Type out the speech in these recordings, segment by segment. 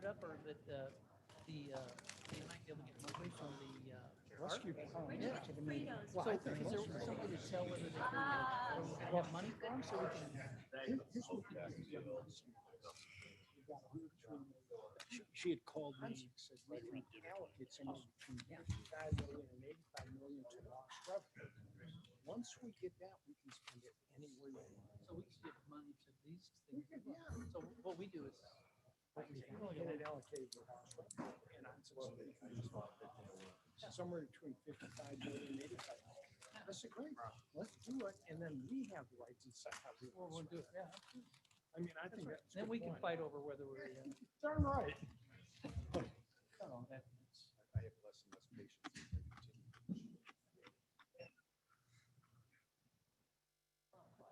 it up, or that they might be able to get money from the rescue plan. yeah. Well, So I think is there most of some way to tell whether they have money for them, so we can? here's what we do. We got 103 million. She had called me and said, we can allocate somewhere between 55 million and 85 million to lost revenue. Once we get that, we can spend it anywhere we want. So we can give money to these things. Yeah. So what we do is, Get it allocated to lost revenue. And I said, somewhere between 55 million and 85 million. I said, great, let's do it. And then we have the rights to decide how we want to do it. Yeah. I mean, I think that's. then we can fight over whether we're. Darn right. I have less and less patience.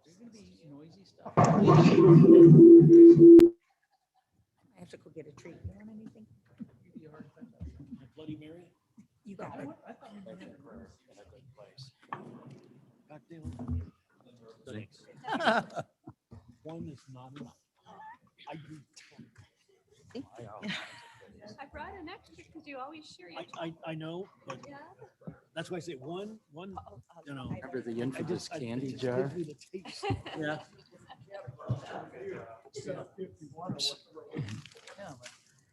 There's gonna be noisy stuff. I have to go get a treat. You want anything? Bloody Mary? You got it. I thought we were in a good place. Thanks. One is not enough. I do 10. I brought an extra because you always share your. I know, but Yeah. that's why I say one, you know. Remember the infamous candy jar? Gives me the taste. Yeah.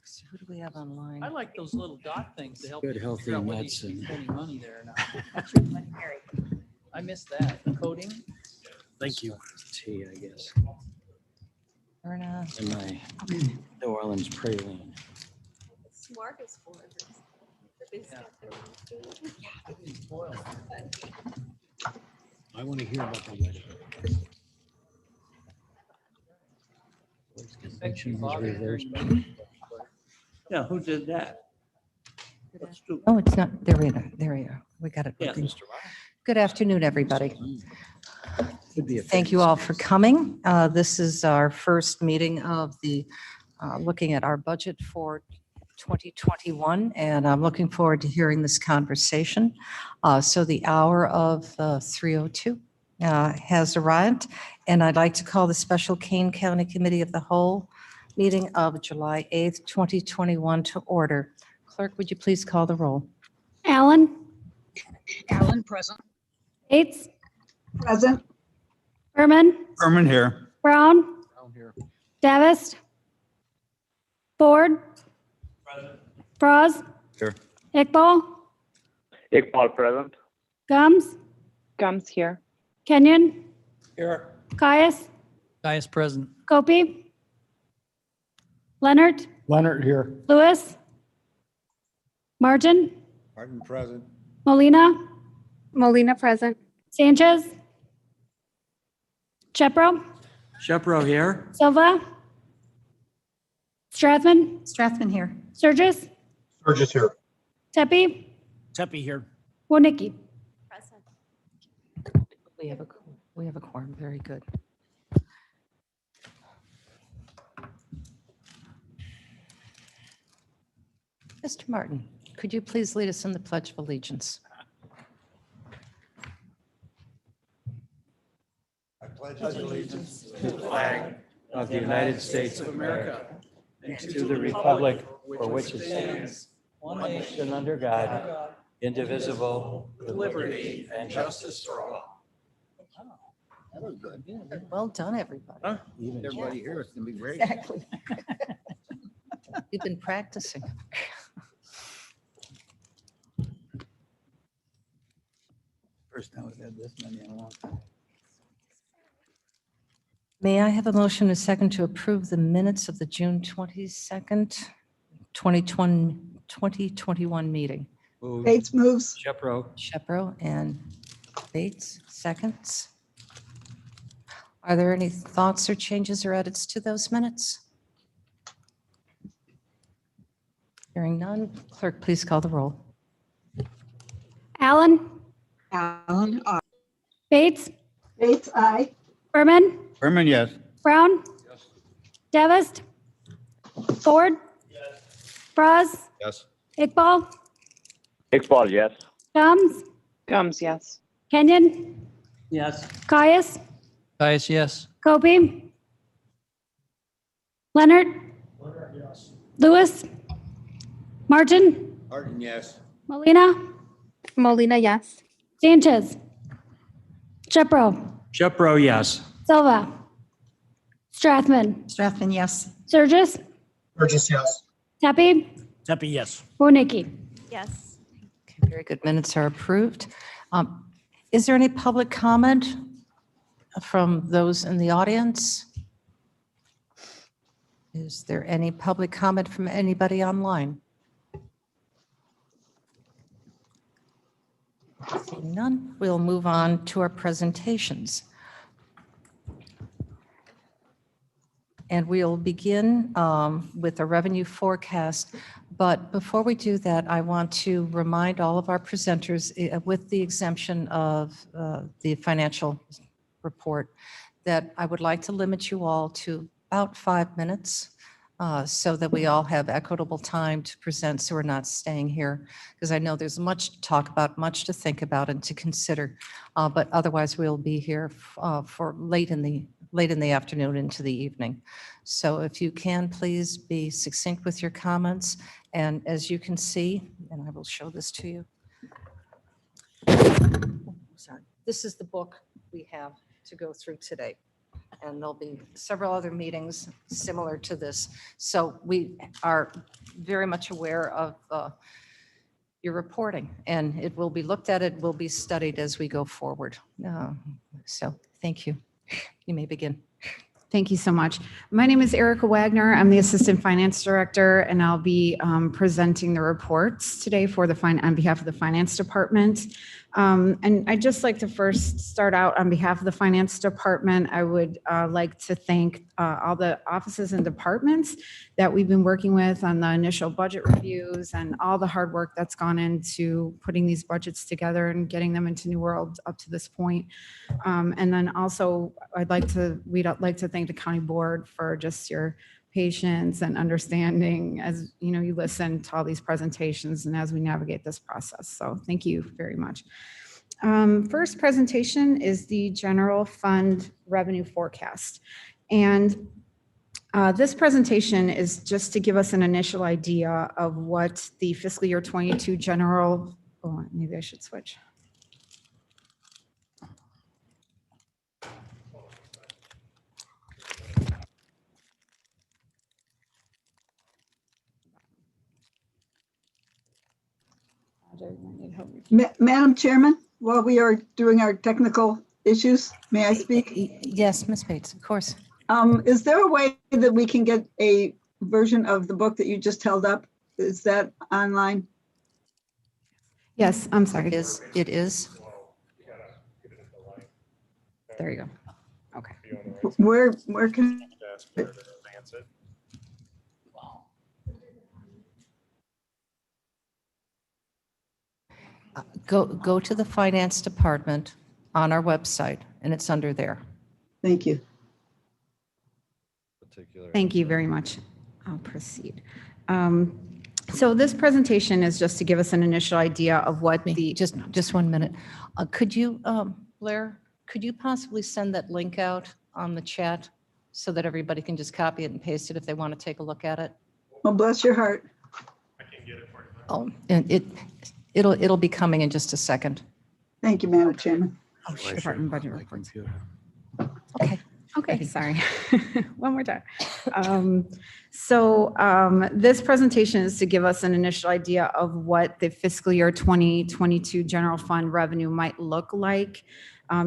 So who do we have online? I like those little dot things to help. Good, you healthy figure out whether nuts you're and- spending money there or not. Bloody Mary. I missed that. The coding. Thank you. Tea, I guess. Erna. And my New Orleans praline. Smorgasbord. Everybody's got their own food. Spoiled. I want to hear about the wedding. Convention was reversed. Yeah, who did that? Let's do. Oh, it's not, there we are, there we are. We got it. Yeah. working. Good afternoon, everybody. Could be a Thank you all for coming. This is our first meeting of the, looking at our budget for 2021, and I'm looking forward to hearing this conversation. So the hour of 3:02 has arrived, and I'd like to call the special Kane County Committee of the Whole meeting of July 8th, 2021 to order. Clerk, would you please call the roll? Allen, Allen, present. Bates, Present. Berman, Herman here. Brown, Down here. Davis, Ford, Bras, Here. Iqbal, Iqbal present. Gums, Gums here. Kenyon, Here. Caius, Gaius present. Gopi, Leonard, Leonard here. Lewis, Martin, Martin present. Molina, Molina present. Sanchez, Shepro, Shepro here. Silva, Strathman, Strathman here. Sturgis, Burgess here. Tepe, Tepe here. Wonicky. Present. We have a quorum, very good. Mr. Martin, could you please lead us in the Pledge of Allegiance? I pledge allegiance to the flag of the United States of America and to the republic for which it stands, one nation under God, indivisible, with liberty and justice for all. That was good. Well done, everybody. Huh? Everybody here, it's gonna be great. Exactly. You've been practicing. First time we've had this many in a long time. May I have a motion and a second to approve the minutes of the June 22nd, 2021 meeting? Move. Bates moves. Shepro. Shepro and Bates, seconds. Are there any thoughts or changes or edits to those minutes? Hearing none, clerk, please call the roll. Allen, Allen, aye. Bates, Bates, aye. Berman, Herman, yes. Brown, Davis, Ford, Bras, Yes. Iqbal, Iqbal, yes. Gums, Gums, yes. Kenyon, Yes. Caius, Gaius, yes. Gopi, Leonard, Lewis, Martin, Martin, yes. Molina, Molina, yes. Sanchez, Shepro, Shepro, yes. Silva, Strathman, Strathman, yes. Surges, Burgess, yes. Tepe, Tepe, yes. Warnicki. Yes. Okay, very good. Minutes are approved. Is there any public comment from those in the audience? Is there any public comment from anybody online? Seeing none, we'll move on to our presentations. And we'll begin with a revenue forecast. But before we do that, I want to remind all of our presenters, with the exemption of the financial report, that I would like to limit you all to about 5 minutes so that we all have equitable time to present, so we're not staying here, because I know there's much to talk about, much to think about and to consider. But otherwise, we'll be here for late in the afternoon into the evening. So if you can, please be succinct with your comments. And as you can see, and I will show this to you. Sorry. This is the book we have to go through today. And there'll be several other meetings similar to this. So we are very much aware of your reporting, and it will be looked at, it will be studied as we go forward. So thank you. You may begin. Thank you so much. My name is Erica Wagner. I'm the Assistant Finance Director, and I'll be presenting the reports today for on behalf of the Finance Department. And I'd just like to first start out on behalf of the Finance Department. I would like to thank all the offices and departments that we've been working with on the initial budget reviews and all the hard work that's gone into putting these budgets together and getting them into New World up to this point. And then also, we'd like to thank the County Board for just your patience and understanding as you listen to all these presentations and as we navigate this process. So thank you very much. First presentation is the general fund revenue forecast. And this presentation is just to give us an initial idea of what the fiscal year 22 general, maybe I should switch. Madam Chairman, while we are doing our technical issues, may I speak? Yes, Ms. Bates, of course. Is there a way that we can get a version of the book that you just held up? Is that online? Yes, I'm sorry. It is. There you go. Okay. Where can? Go to the Finance Department on our website, and it's under there. Thank you. Thank you very much. I'll proceed. So this presentation is just to give us an initial idea of what the... Just 1 minute. Could you, Blair, could you possibly send that link out on the chat so that everybody can just copy it and paste it if they want to take a look at it? Well, bless your heart. Oh, and it'll be coming in just a second. Thank you, Madam Chairman. Oh, sure. Department budget reports. Okay. Okay, sorry. One more time. This presentation is to give us an initial idea of what the fiscal year 2022 general fund revenue might look like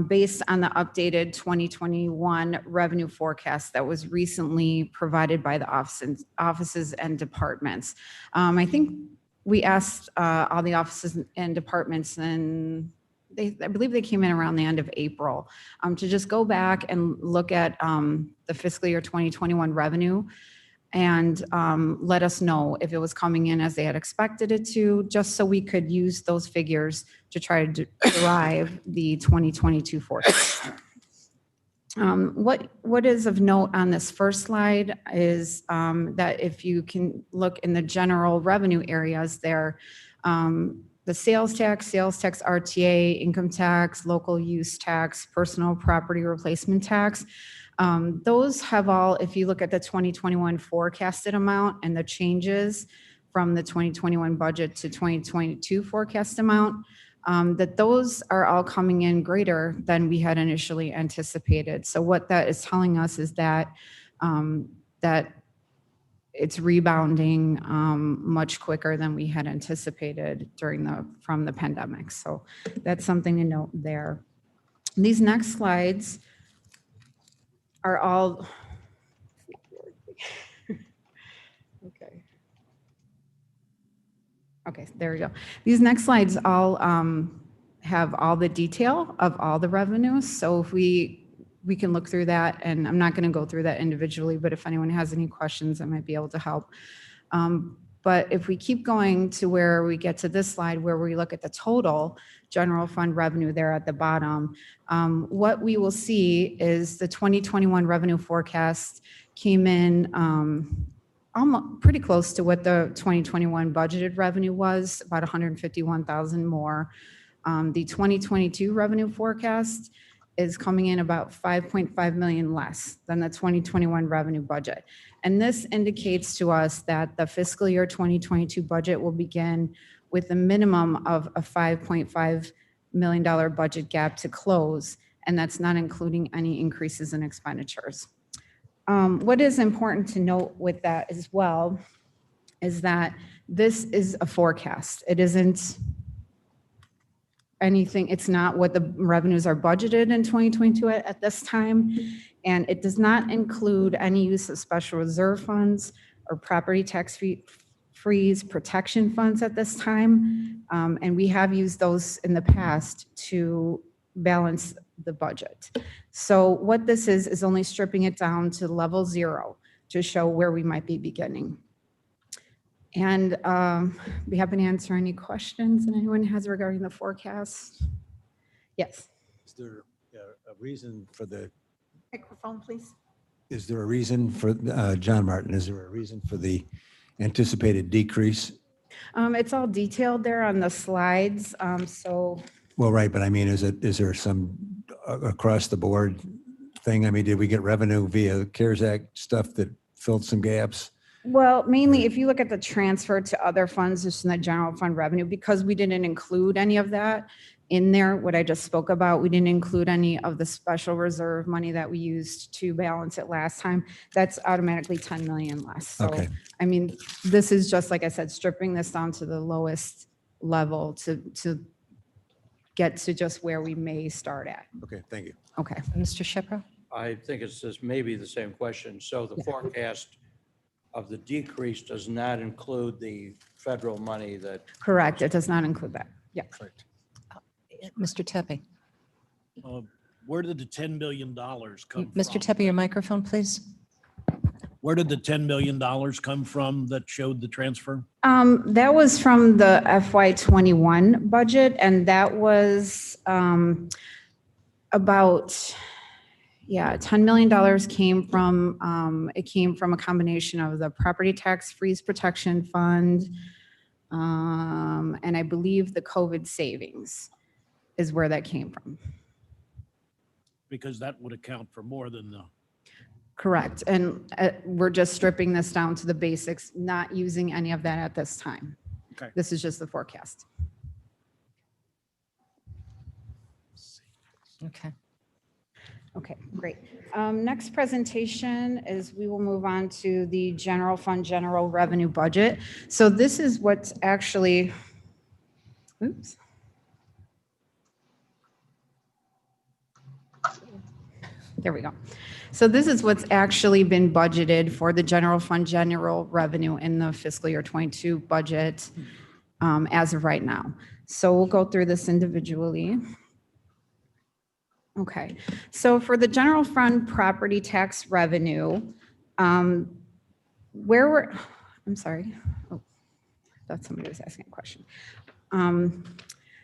based on the updated 2021 revenue forecast that was recently provided by the offices and departments. I think we asked all the offices and departments, and I believe they came in around the end of April, to just go back and look at the fiscal year 2021 revenue and let us know if it was coming in as they had expected it to, just so we could use those figures to try to derive the 2022 forecast. What is of note on this first slide is that if you can look in the general revenue areas there, the sales tax RTA, income tax, local use tax, personal property replacement tax, Those have all, if you look at the 2021 forecasted amount and the changes from the 2021 budget to 2022 forecast amount, that those are all coming in greater than we had initially anticipated. So what that is telling us is that that it's rebounding much quicker than we had anticipated from the pandemic. So that's something to note there. These next slides are all, okay. Okay, there we go. These next slides all have all the detail of all the revenues. So if we can look through that, and I'm not going to go through that individually, but if anyone has any questions, I might be able to help. But if we keep going to where we get to this slide, where we look at the total general fund revenue there at the bottom, what we will see is the 2021 revenue forecast came in almost pretty close to what the 2021 budgeted revenue was, about 151,000 more. The 2022 revenue forecast is coming in about 5.5 million less than the 2021 revenue budget. And this indicates to us that the fiscal year 2022 budget will begin with a minimum of a $5.5 million budget gap to close, and that's not including any increases in expenditures. What is important to note with that as well is that this is a forecast. It isn't anything, it's not what the revenues are budgeted in 2022 at this time. And it does not include any use of special reserve funds or property tax freeze protection funds at this time. And we have used those in the past to balance the budget. So what this is only stripping it down to level 0 to show where we might be beginning. And be happy to answer any questions that anyone has regarding the forecast. Yes. Is there a reason for the Microphone, please. Is there a reason for, John Martin, is there a reason for the anticipated decrease? It's all detailed there on the slides. So. Well, right, but I mean, is there some across the board thing? I mean, did we get revenue via CARES Act stuff that filled some gaps? Well, mainly if you look at the transfer to other funds, just in the general fund revenue, because we didn't include any of that in there, what I just spoke about, we didn't include any of the special reserve money that we used to balance it last time. That's automatically 10 million less. So, okay. I mean, this is just, like I said, stripping this down to the lowest level to get to just where we may start at. Okay, thank you. Okay. Mr. Shepro? I think it's just maybe the same question. So the forecast of the decrease does not include the federal money that. Correct. It does not include that. Yeah. Correct. Mr. Tepe? Where did the $10 million come from? Mr. Tepe, your microphone, please. Where did the $10 million come from that showed the transfer? That was from the FY21 budget, and that was about, $10 million came from, it came from a combination of the property tax freeze protection fund, and I believe the COVID savings is where that came from. Because that would account for more than the. Correct. And we're just stripping this down to the basics, not using any of that at this time. Okay. This is just the forecast. Okay. Okay, great. Next presentation is we will move on to the general fund general revenue budget. So this is what's actually, oops. There we go. So this is what's actually been budgeted for the general fund general revenue in the fiscal year 22 budget as of right now. So we'll go through this individually. Okay, so for the general fund property tax revenue, I'm sorry. Oh, I thought somebody was asking a question.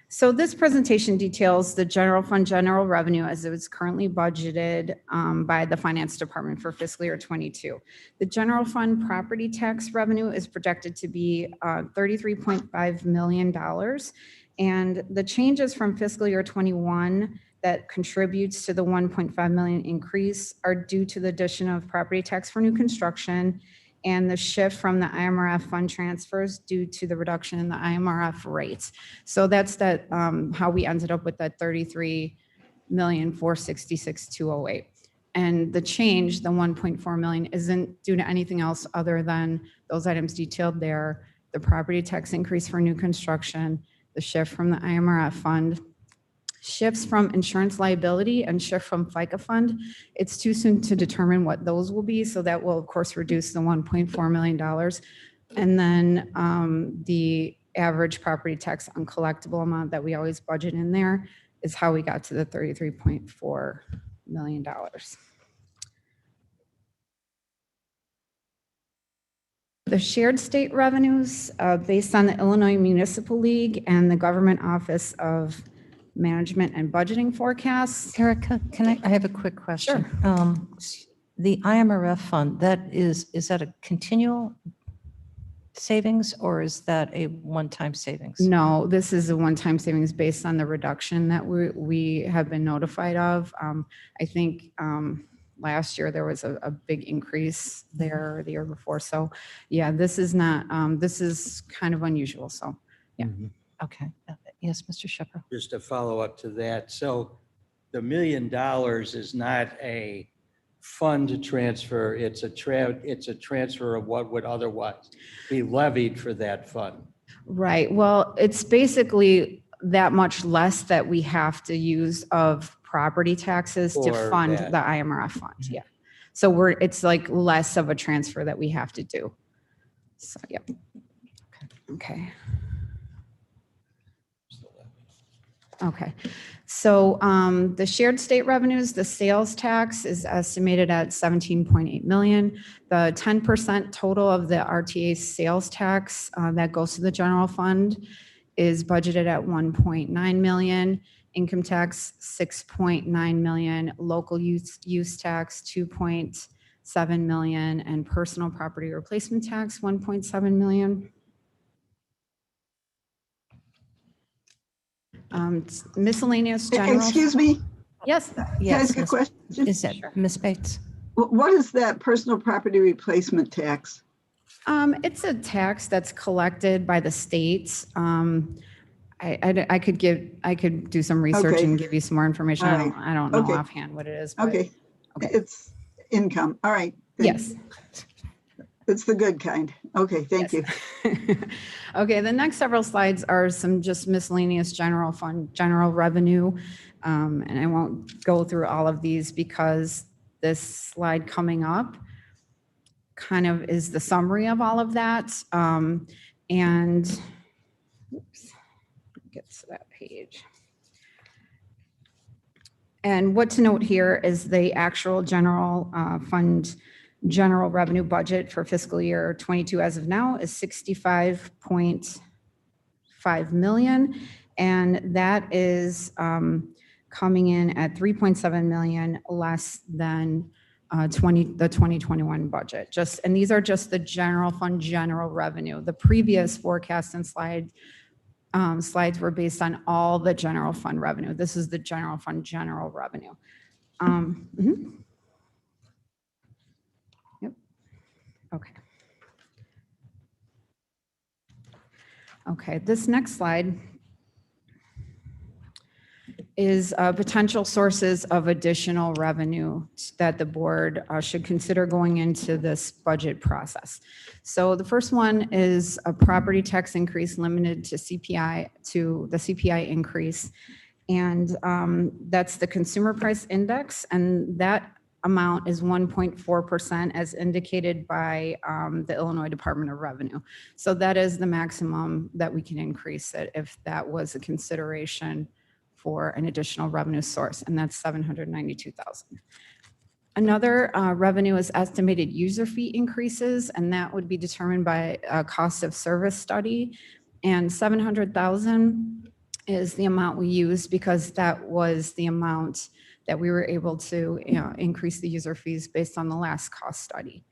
So this presentation details the general fund general revenue as it was currently budgeted by the finance department for fiscal year 22. The general fund property tax revenue is projected to be $33.5 million. And the changes from fiscal year 21 that contributes to the 1.5 million increase are due to the addition of property tax for new construction and the shift from the IMRF fund transfers due to the reduction in the IMRF rates. So that's how we ended up with that 33,466,208. And the change, the 1.4 million, isn't due to anything else other than those items detailed there, the property tax increase for new construction, the shift from the IMRF fund, shifts from insurance liability, and shift from FICA fund. It's too soon to determine what those will be, so that will of course reduce the $1.4 million. And then the average property tax uncollectible amount that we always budget in there is how we got to the $33.4 million. The shared state revenues based on the Illinois Municipal League and the Government Office of Management and Budgeting forecasts. Erica, I have a quick question. Sure. The IMRF fund, is that a continual savings or is that a one-time savings? No, this is a one-time savings based on the reduction that we have been notified of. I think last year there was a big increase there, the year before. So yeah, this is not, this is kind of unusual. So yeah. Mhm. Okay. Yes, Mr. Shepherd. Just to follow up to that. So the $1 million is not a fund transfer. It's a transfer of what would otherwise be levied for that fund. Right. Well, it's basically that much less that we have to use of property taxes to For fund that. the IMRF fund. Yeah. So it's like less of a transfer that we have to do. So, yep. Okay. Okay. So the shared state revenues, the sales tax is estimated at 17.8 million. The 10% total of the RTA sales tax that goes to the general fund is budgeted at 1.9 million. Income tax, 6.9 million. Local use tax, 2.7 million. And personal property replacement tax, 1.7 million. Miscellaneous general. Excuse me, Yes. can I Yes. ask a question? Is that Ms. Bates? What is that personal property replacement tax? It's a tax that's collected by the states. I could do some research Okay. and give you some more information. All right. I don't know Okay. offhand what it is. But Okay, Okay. it's income. All right. Yes. It's the good kind. Okay, thank you. Okay, the next several slides are some just miscellaneous general fund, general revenue. And I won't go through all of these because this slide coming up kind of is the summary of all of that. And oops, get to that page. And what to note here is the actual general fund general revenue budget for fiscal year 22 as of now is 65.5 million. And that is coming in at 3.7 million less than the 2021 budget. And these are just the general fund general revenue. The previous forecast and slides were based on all the general fund revenue. This is the general fund general revenue. Yep. Okay. Okay, this next slide is potential sources of additional revenue that the board should consider going into this budget process. So the first one is a property tax increase limited to CPI, to the CPI increase. And that's the consumer price index. And that amount is 1.4% as indicated by the Illinois Department of Revenue. So that is the maximum that we can increase it if that was a consideration for an additional revenue source, and that's 792,000. Another revenue is estimated user fee increases, and that would be determined by a cost of service study. And 700,000 is the amount we used because that was the amount that we were able to increase the user fees based on the last cost study.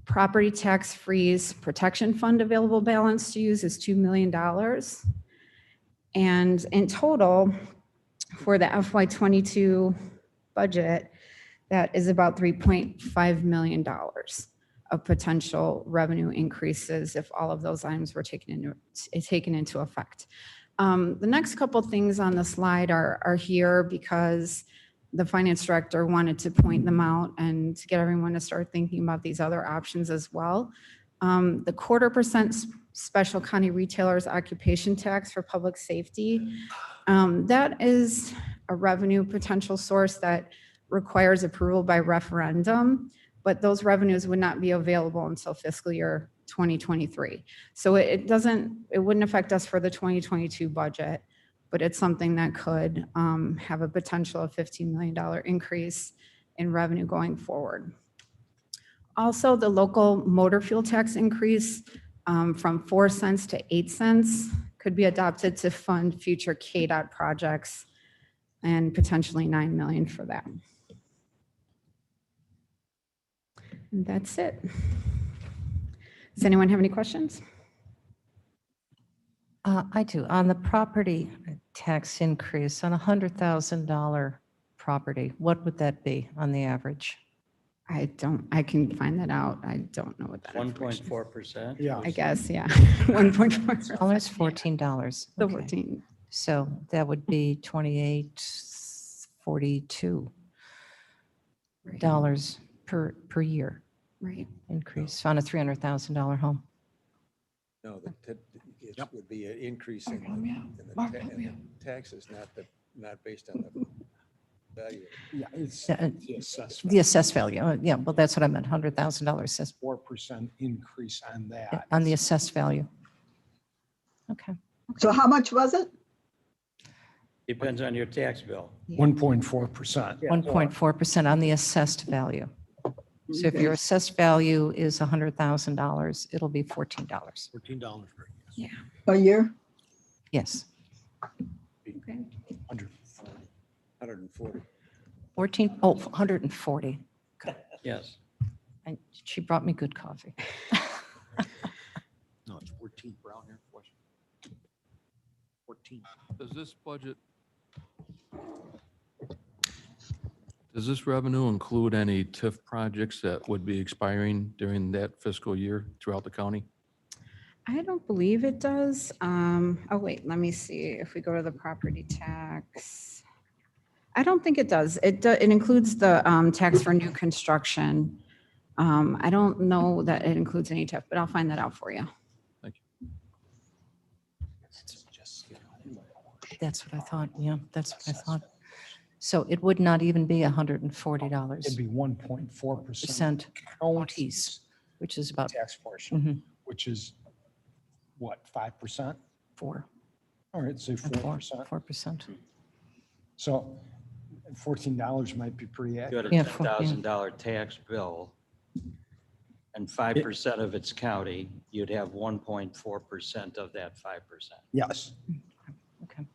Property tax freeze protection fund available balance to use is $2 million. And in total, for the FY22 budget, that is about $3.5 million of potential revenue increases if all of those items were taken into effect. The next couple things on the slide are here because the finance director wanted to point them out and to get everyone to start thinking about these other options as well. The 1/4% special county retailers occupation tax for public safety, that is a revenue potential source that requires approval by referendum, but those revenues would not be available until fiscal year 2023. So it wouldn't affect us for the 2022 budget, but it's something that could have a potential of $15 million increase in revenue going forward. Also, the local motor fuel tax increase from 4 cents to 8 cents could be adopted to fund future KDOT projects and potentially $9 million for that. And that's it. Does anyone have any questions? I do. On the property tax increase, on a $100,000 property, what would that be on the average? I can find that out. I don't know what that is. 1.4%? Yeah. I guess, yeah. 1.4. Almost $14. So Okay. 14. So that would be $28.42 per year Right. increase on a $300,000 home. No, it Yep. would be an increase in the taxes, not based on the value. Yeah, it's Yeah, the assessment. The assessed value. Yeah, well, that's what I meant, $100,000 assessed 4% increase on that. on the assessed value. Okay. So how much was it? Depends on your tax bill. 1.4%. 1.4% on the assessed value. So if your assessed value is $100,000, it'll be $14. $14 per year. A year? Yes. Okay. 140. 140. Yes. And she brought me good coffee. No, it's 14 brown here. 14. Does this revenue include any TIF projects that would be expiring during that fiscal year throughout the county? I don't believe it does. Oh, wait, let me see. If we go to the property tax. I don't think it does. It includes the tax for new construction. I don't know that it includes any TIF, but I'll find that out for you. Thank you. That's what I thought. Yeah, that's what I thought. So it would not even be $140. It'd be 1.4% Percent counties, which is about tax portion, mhm, which is what, 5%? 4. All right, say 4%. 4%. So $14 might be pretty You accurate. had a Yeah, $10,000 tax bill and 5% of its county, you'd have 1.4% of that 5%. Yes, Okay.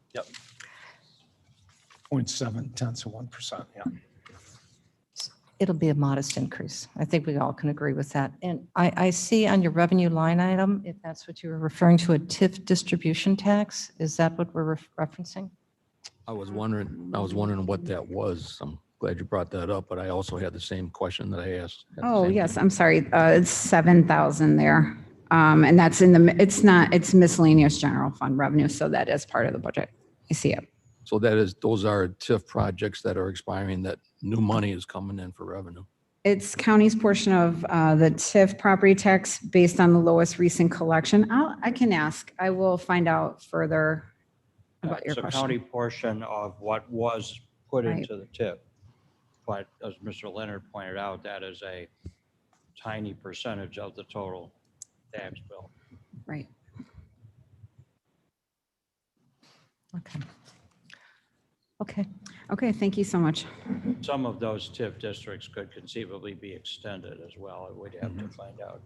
0.7%, yeah. It'll be a modest increase. I think we all can agree with that. And I see on your revenue line item, if that's what you were referring to, a TIF distribution tax, is that what we're referencing? I was wondering what that was. I'm glad you brought that up, but I also had the same question that I asked. at the Oh, same yes, time. I'm sorry. It's 7,000 there. And that's it's miscellaneous general fund revenue. So that is part of the budget. I see it. So those are TIF projects that are expiring, that new money is coming in for revenue. It's county's portion of the TIF property tax based on the lowest recent collection. I can ask. I will find out further about your It's a question. county portion of what was put Right. into the tip. But as Mr. Leonard pointed out, that is a tiny percentage of the total tax bill. Right. Okay. Okay. Okay, thank you so much. Some of those TIF districts could conceivably be extended as well. We'd have to find out.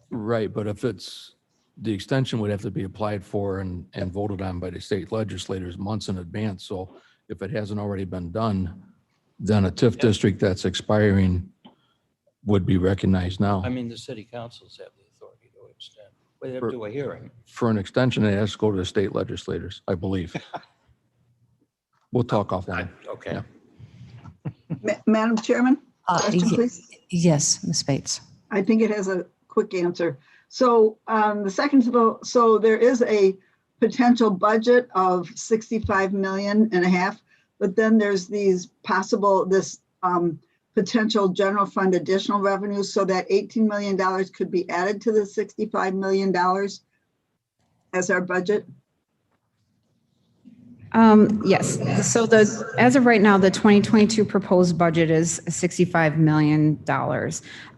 Right, but if the extension would have to be applied for and voted on by the state legislators months in advance. So if it hasn't already been done, then a TIF district that's expiring would be recognized now. I mean, the city councils have the authority to extend. They have to do a hearing. For an extension, it has to go to the state legislators, I believe. We'll talk offline. Okay. Madam Chairman, question, Ye- please. Yes, Ms. Bates. I think it has a quick answer. So the second to the, so there is a potential budget of 65 million and a half, but then there's these possible, this potential general fund additional revenues, so that $18 million could be added to the $65 million as our budget. Yes, so as of right now, the 2022 proposed budget is $65 million.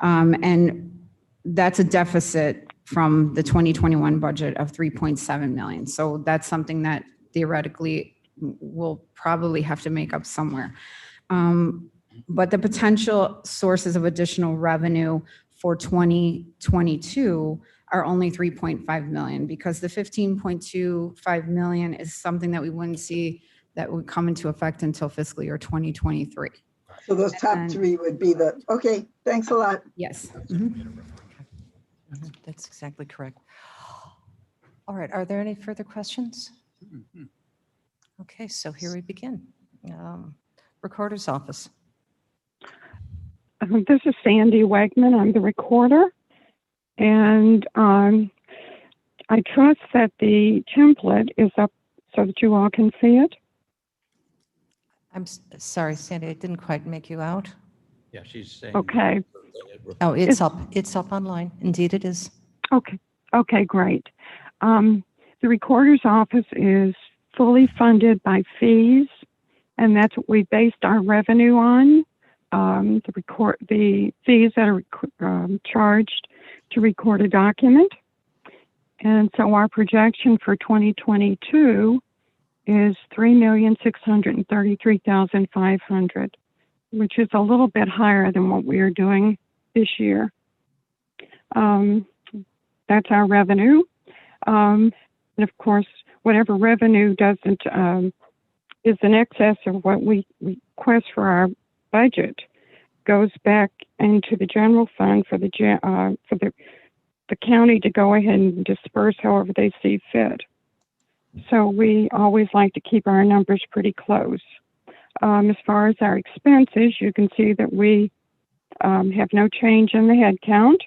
And that's a deficit from the 2021 budget of 3.7 million. So that's something that theoretically we'll probably have to make up somewhere. But the potential sources of additional revenue for 2022 are only 3.5 million, because the 15.25 million is something that we wouldn't see that would come into effect until fiscal year 2023. So those top three would be the, okay, thanks a lot. Yes. That's exactly correct. All right, are there any further questions? Okay, so here we begin. Recorder's office. This is Sandy Wegman. I'm the recorder. And I trust that the template is up so that you all can see it. I'm sorry, Sandy, I didn't quite make you out. Yeah, she's saying. Okay. Oh, it's up. It's up online. Indeed, it is. Okay. Okay, great. The recorder's office is fully funded by fees, and that's what we based our revenue on. The fees that are charged to record a document. And so our projection for 2022 is $3,633,500, which is a little bit higher than what we are doing this year. That's our revenue. And of course, whatever revenue doesn't is in excess of what we request for our budget goes back into the general fund for the county to go ahead and disperse however they see fit. So we always like to keep our numbers pretty close. As far as our expenses, you can see that we have no change in the head count.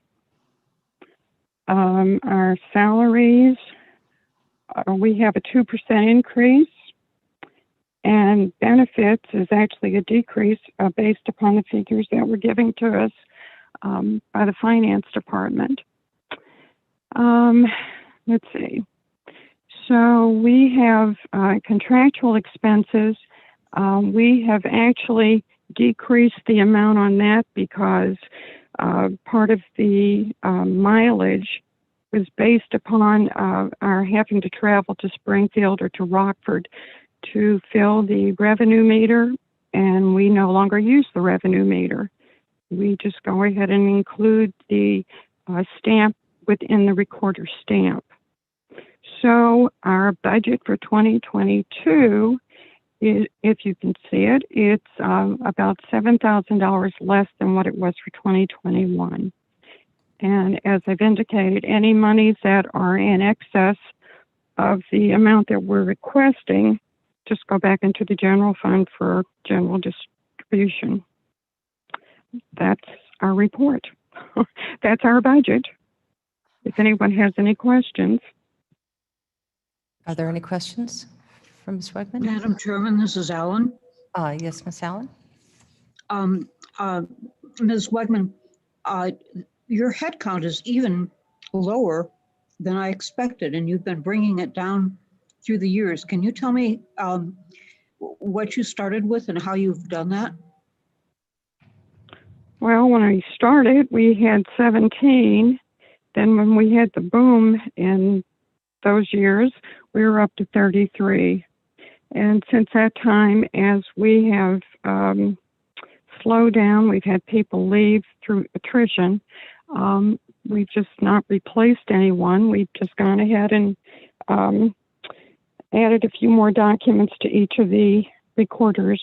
Our salaries, we have a 2% increase. And benefits is actually a decrease based upon the figures that were given to us by the finance department. Let's see. So we have contractual expenses. We have actually decreased the amount on that because part of the mileage was based upon our having to travel to Springfield or to Rockford to fill the revenue meter, and we no longer use the revenue meter. We just go ahead and include the stamp within the recorder stamp. So our budget for 2022 is, if you can see it, it's about $7,000 less than what it was for 2021. And as I've indicated, any monies that are in excess of the amount that we're requesting just go back into the general fund for general distribution. That's our report. That's our budget. If anyone has any questions. Are there any questions from Ms. Wegman? Madam Chairman, this is Alan. Yes, Ms. Allen. Ms. Wegman, your head count is even lower than I expected, and you've been bringing it down through the years. Can you tell me what you started with and how you've done that? Well, when I started, we had 17. Then when we had the boom in those years, we were up to 33. And since that time, as we have slowed down, we've had people leave through attrition. We've just not replaced anyone. We've just gone ahead and added a few more documents to each of the recorders'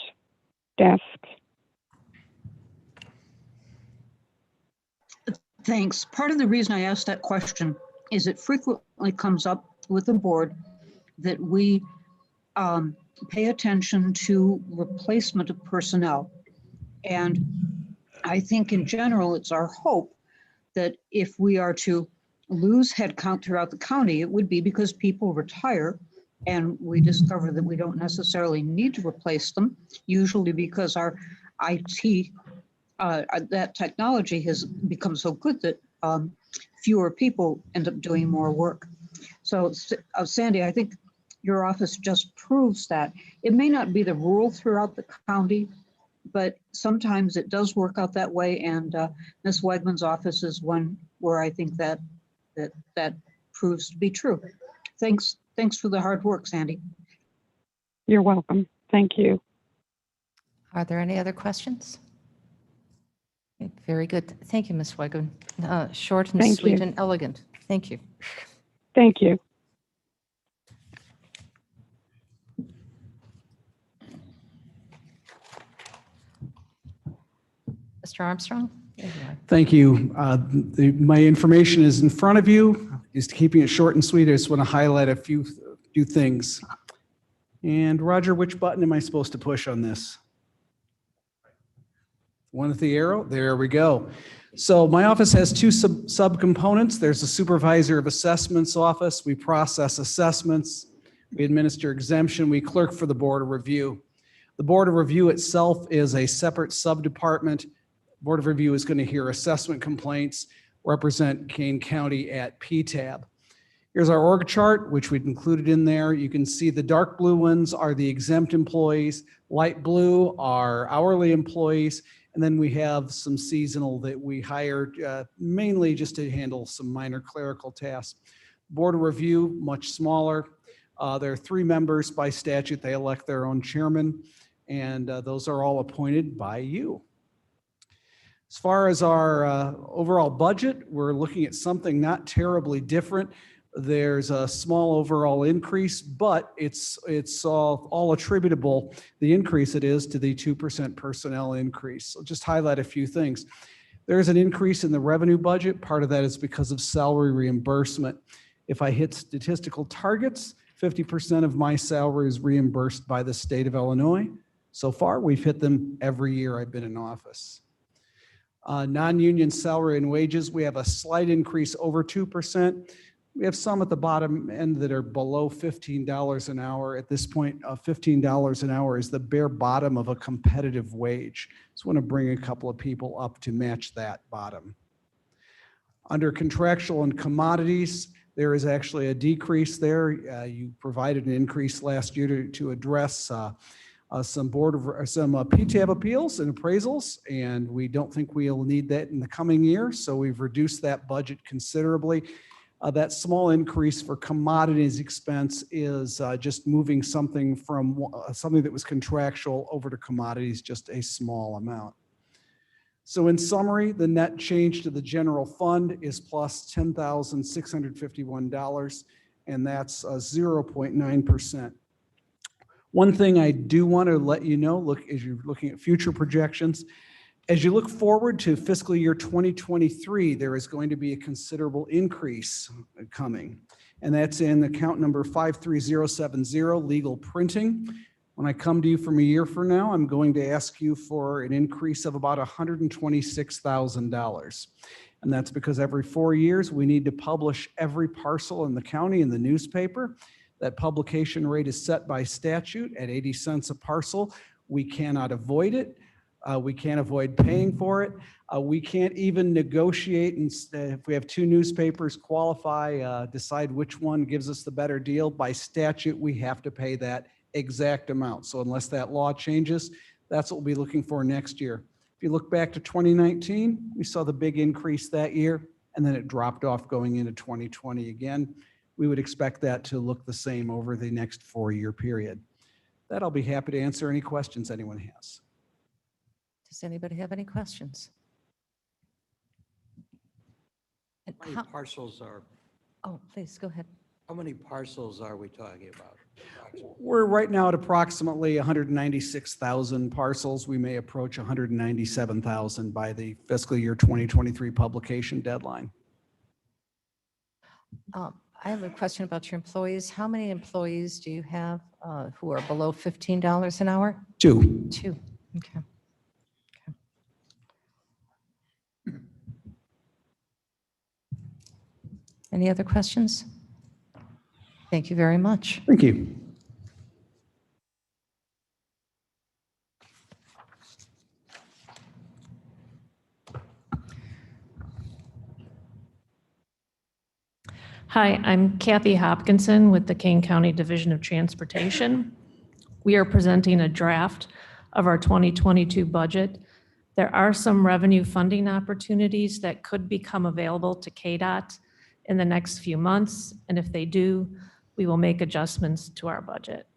desks. Thanks. Part of the reason I asked that question is it frequently comes up with the board that we pay attention to replacement of personnel. And I think in general, it's our hope that if we are to lose headcount throughout the county, it would be because people retire and we discover that we don't necessarily need to replace them, usually because our IT, that technology has become so good that fewer people end up doing more work. So Sandy, I think your office just proves that. It may not be the rule throughout the county, but sometimes it does work out that way. And Ms. Wegman's office is one where I think that proves to be true. Thanks for the hard work, Sandy. You're welcome. Thank you. Are there any other questions? Okay, very good. Thank you, Ms. Wegman. Short and Thank sweet you. and elegant. Thank you. Thank you. Mr. Armstrong? There you are. Thank you. My information is in front of you. Just keeping it short and sweet, I just want to highlight a few things. And Roger, which button am I supposed to push on this? One with the arrow? There we go. So my office has two subcomponents. There's the Supervisor of Assessments office. We process assessments. We administer exemption. We clerk for the Board of Review. The Board of Review itself is a separate subdepartment. Board of Review is going to hear assessment complaints, represent Kane County at PTAB. Here's our org chart, which we've included in there. You can see the dark blue ones are the exempt employees, light blue are hourly employees, and then we have some seasonal that we hired mainly just to handle some minor clerical tasks. Board of Review, much smaller. There are 3 members by statute. They elect their own chairman, and those are all appointed by you. As far as our overall budget, we're looking at something not terribly different. There's a small overall increase, but it's all attributable, the increase it is, to the 2% personnel increase. I'll just highlight a few things. There's an increase in the revenue budget. Part of that is because of salary reimbursement. If I hit statistical targets, 50% of my salary is reimbursed by the state of Illinois. So far, we've hit them every year I've been in office. Non-union salary and wages, we have a slight increase over 2%. We have some at the bottom end that are below $15 an hour. At this point, $15 an hour is the bare bottom of a competitive wage. Just want to bring a couple of people up to match that bottom. Under contractual and commodities, there is actually a decrease there. You provided an increase last year to address some PTAB appeals and appraisals, and we don't think we'll need that in the coming year, so we've reduced that budget considerably. That small increase for commodities expense is just moving something from something that was contractual over to commodities, just a small amount. So in summary, the net change to the general fund is plus $10,651, and that's 0.9%. One thing I do want to let you know, look, as you're looking at future projections, as you look forward to fiscal year 2023, there is going to be a considerable increase coming, and that's in account number 53070, legal printing. When I come to you from a year from now, I'm going to ask you for an increase of about $126,000. And that's because every 4 years, we need to publish every parcel in the county in the newspaper. That publication rate is set by statute at 80 cents a parcel. We cannot avoid it. We can't avoid paying for it. We can't even negotiate, and if we have 2 newspapers qualify, decide which one gives us the better deal. By statute, we have to pay that exact amount. So unless that law changes, that's what we'll be looking for next year. If you look back to 2019, we saw the big increase that year, and then it dropped off going into 2020 again. We would expect that to look the same over the next 4-year period. That I'll be happy to answer any questions anyone has. Does anybody have any questions? And How many parcels are, oh, please, go ahead. how many parcels are we talking about? We're right now at approximately 196,000 parcels. We may approach 197,000 by the fiscal year 2023 publication deadline. I have a question about your employees. How many employees do you have who are below $15 an hour? 2. 2. Okay. Any other questions? Thank you very much. Thank you. Hi, I'm Kathy Hopkinson with the Kane County Division of Transportation. We are presenting a draft of our 2022 budget. There are some revenue funding opportunities that could become available to KDOT in the next few months, and if they do, we will make adjustments to our budget.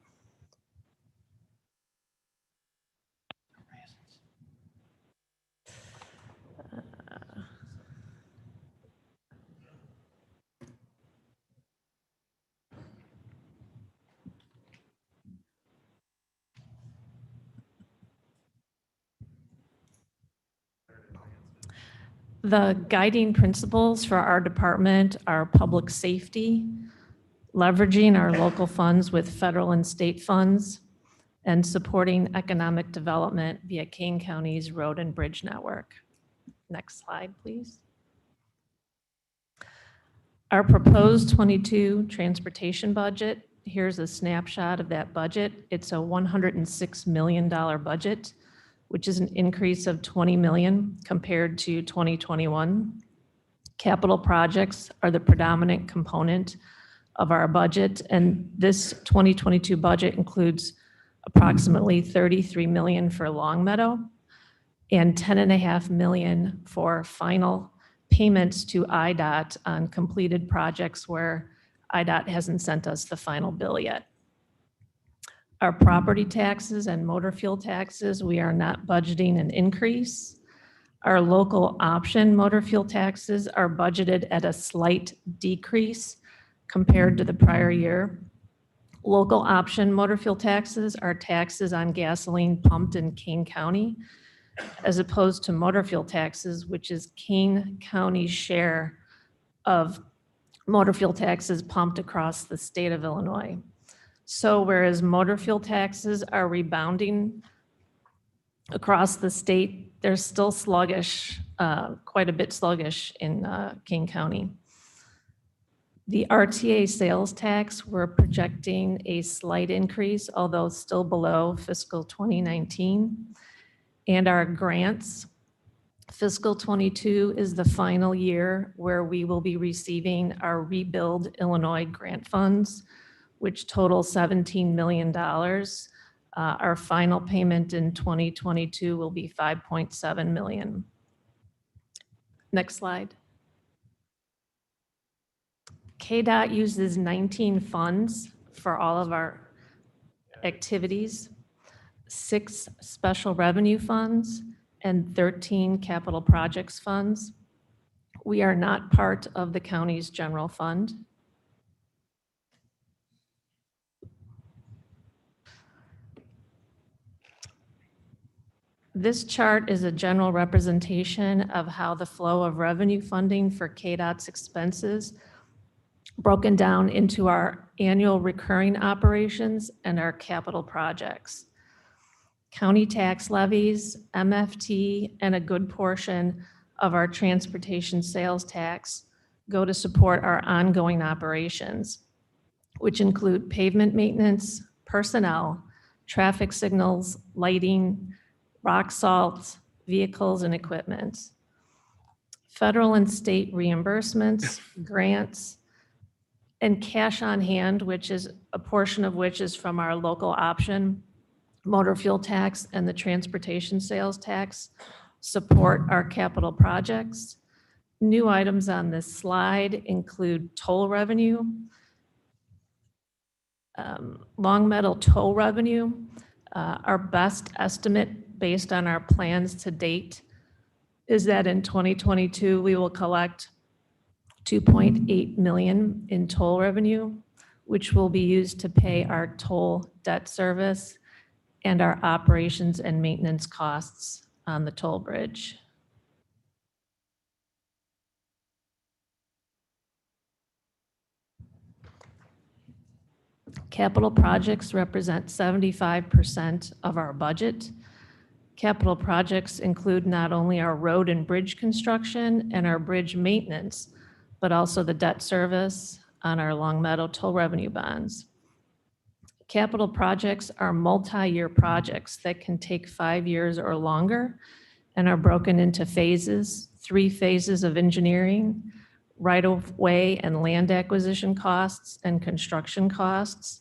The guiding principles for our department are public safety, leveraging our local funds with federal and state funds, and supporting economic development via Kane County's road and bridge network. Next slide, please. Our proposed 22 transportation budget, here's a snapshot of that budget. It's a $106 million budget, which is an increase of 20 million compared to 2021. Capital projects are the predominant component of our budget, and this 2022 budget includes approximately 33 million for Longmeadow and 10.5 million for final payments to IDOT on completed projects where IDOT hasn't sent us the final bill yet. Our property taxes and motor fuel taxes, we are not budgeting an increase. Our local option motor fuel taxes are budgeted at a slight decrease compared to the prior year. Local option motor fuel taxes are taxes on gasoline pumped in Kane County, as opposed to motor fuel taxes, which is Kane County's share of motor fuel taxes pumped across the state of Illinois. So whereas motor fuel taxes are rebounding across the state, they're still sluggish, quite a bit sluggish in Kane County. The RTA sales tax, we're projecting a slight increase, although still below fiscal 2019. And our grants, fiscal 22 is the final year where we will be receiving our Rebuild Illinois grant funds, which total $17 million. Our final payment in 2022 will be $5.7 million. Next slide. KDOT uses 19 funds for all of our activities, 6 special revenue funds, and 13 capital projects funds. We are not part of the county's general fund. This chart is a general representation of how the flow of revenue funding for KDOT's expenses broken down into our annual recurring operations and our capital projects. County tax levies, MFT, and a good portion of our transportation sales tax go to support our ongoing operations, which include pavement maintenance, personnel, traffic signals, lighting, rock salt, vehicles and equipment. Federal and state reimbursements, grants, and cash on hand, which is a portion of which is from our local option, motor fuel tax, and the transportation sales tax, support our capital projects. New items on this slide include toll revenue, Longmeadow toll revenue. Our best estimate based on our plans to date is that in 2022, we will collect 2.8 million in toll revenue, which will be used to pay our toll debt service and our operations and maintenance costs on the toll bridge. Capital projects represent 75% of our budget. Capital projects include not only our road and bridge construction and our bridge maintenance, but also the debt service on our Long Meadow toll revenue bonds. Capital projects are multi-year projects that can take 5 years or longer and are broken into phases, 3 phases of engineering, right-of-way and land acquisition costs, and construction costs.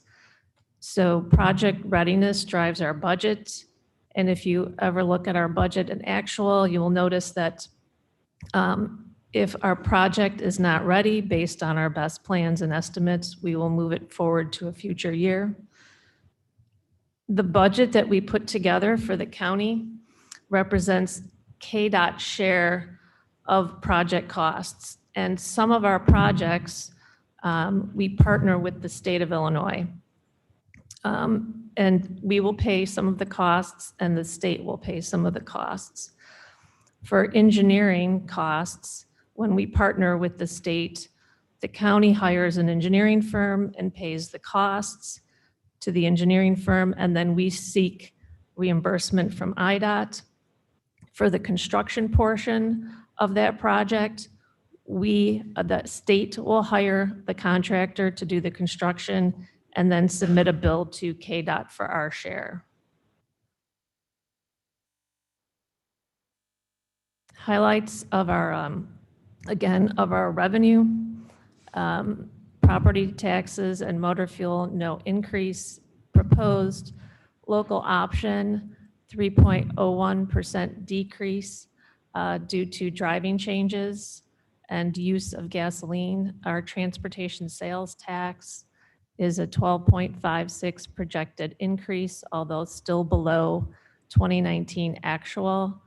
So project readiness drives our budget. And if you ever look at our budget and actual, you will notice that if our project is not ready based on our best plans and estimates, we will move it forward to a future year. The budget that we put together for the county represents KDOT's share of project costs. And some of our projects, we partner with the state of Illinois. And we will pay some of the costs and the state will pay some of the costs. For engineering costs, when we partner with the state, the county hires an engineering firm and pays the costs to the engineering firm, and then we seek reimbursement from IDOT. For the construction portion of that project, the state will hire the contractor to do the construction and then submit a bill to KDOT for our share. Highlights of our, again, of our revenue. Property taxes and motor fuel, no increase proposed. Local option, 3.01% decrease due to driving changes and use of gasoline. Our transportation sales tax is a 12.56 projected increase, although still below 2019 actual.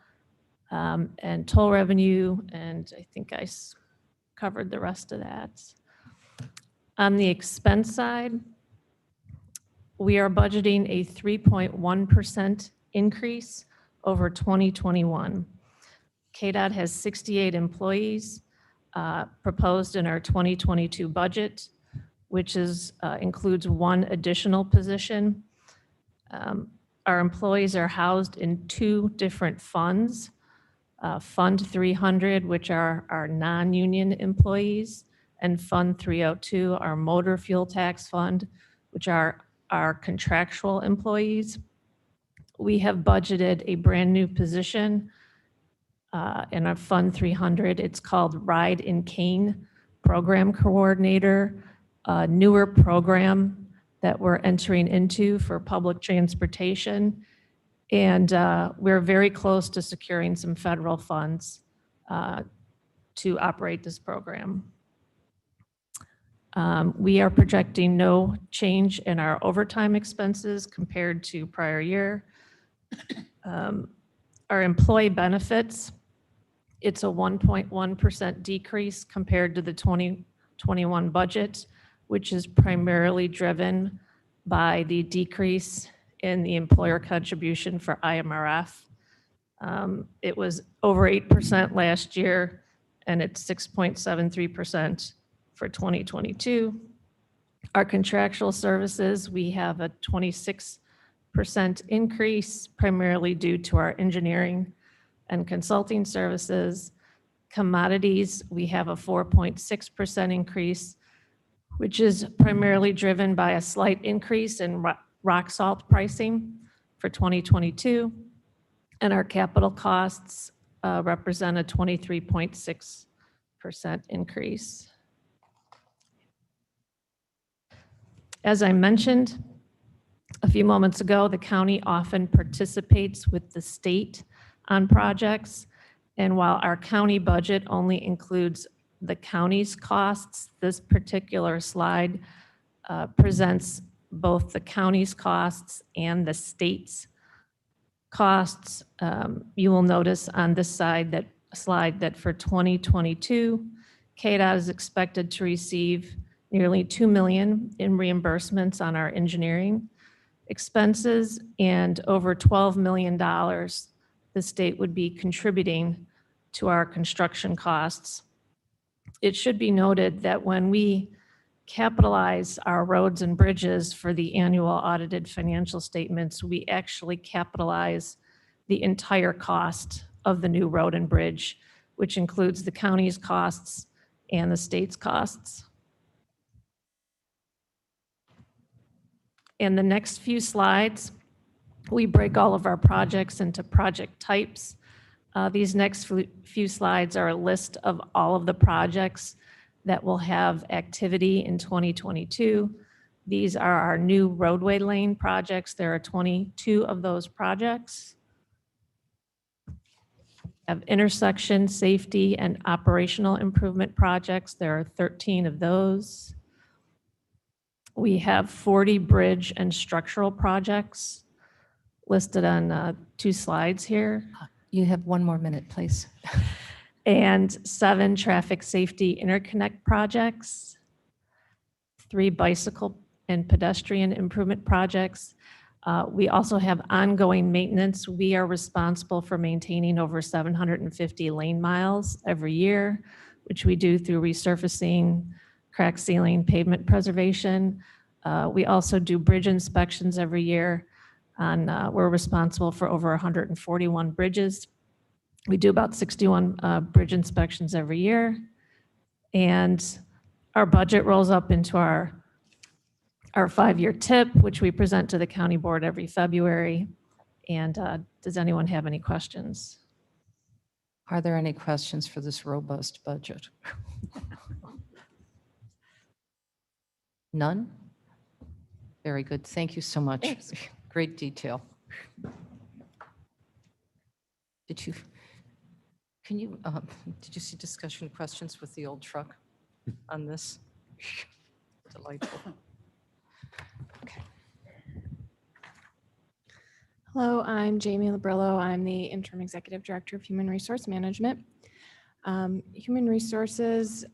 And toll revenue, and I think I covered the rest of that. On the expense side, we are budgeting a 3.1% increase over 2021. KDOT has 68 employees proposed in our 2022 budget, which includes 1 additional position. Our employees are housed in 2 different funds. Fund 300, which are our non-union employees, and Fund 302, our motor fuel tax fund, which are our contractual employees. We have budgeted a brand new position in our Fund 300. It's called Ride in Kane Program Coordinator, a newer program that we're entering into for public transportation. And we're very close to securing some federal funds to operate this program. We are projecting no change in our overtime expenses compared to prior year. Our employee benefits, it's a 1.1% decrease compared to the 2021 budget, which is primarily driven by the decrease in the employer contribution for IMRF. It was over 8% last year, and it's 6.73% for 2022. Our contractual services, we have a 26% increase, primarily due to our engineering and consulting services. Commodities, we have a 4.6% increase, which is primarily driven by a slight increase in rock salt pricing for 2022. And our capital costs represent a 23.6% increase. As I mentioned a few moments ago, the county often participates with the state on projects. And while our county budget only includes the county's costs, this particular slide presents both the county's costs and the state's costs. You will notice on this slide that for 2022, KDOT is expected to receive nearly $2 million in reimbursements on our engineering expenses, and over $12 million the state would be contributing to our construction costs. It should be noted that when we capitalize our roads and bridges for the annual audited financial statements, we actually capitalize the entire cost of the new road and bridge, which includes the county's costs and the state's costs. In the next few slides, we break all of our projects into project types. These next few slides are a list of all of the projects that will have activity in 2022. These are our new roadway lane projects. There are 22 of those projects. Have intersection safety and operational improvement projects. There are 13 of those. We have 40 bridge and structural projects listed on 2 slides here. You have 1 more minute, please. And 7 traffic safety interconnect projects, 3 bicycle and pedestrian improvement projects. We also have ongoing maintenance. We are responsible for maintaining over 750 lane miles every year, which we do through resurfacing, crack sealing, pavement preservation. We also do bridge inspections every year. We're responsible for over 141 bridges. We do about 61 bridge inspections every year. And our budget rolls up into our 5-year TIP, which we present to the county board every February. And does anyone have any questions? Are there any questions for this robust budget? None? Very good. Thank you so much. Thanks. Great detail. Did you see discussion questions with the old truck on this? Delightful. Okay. Hello, I'm Jamie Labrillo. I'm the Interim Executive Director of Human Resource Management. Human Resources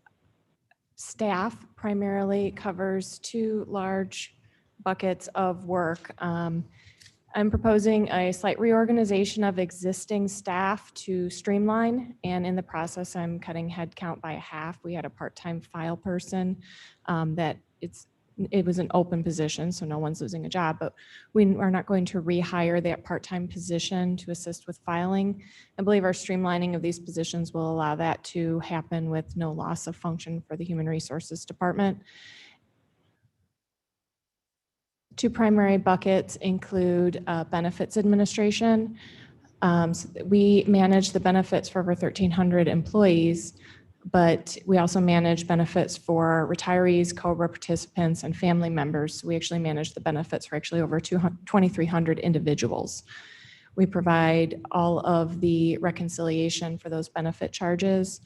staff primarily covers 2 large buckets of work. I'm proposing a slight reorganization of existing staff to streamline, and in the process, I'm cutting headcount by 1/2. We had a part-time file person that it was an open position, so no one's losing a job, but we are not going to rehire that part-time position to assist with filing. I believe our streamlining of these positions will allow that to happen with no loss of function for the Human Resources Department. 2 primary buckets include benefits administration. So we manage the benefits for over 1,300 employees, but we also manage benefits for retirees, COBRA participants, and family members. We actually manage the benefits for actually over 2,300 individuals. We provide all of the reconciliation for those benefit charges.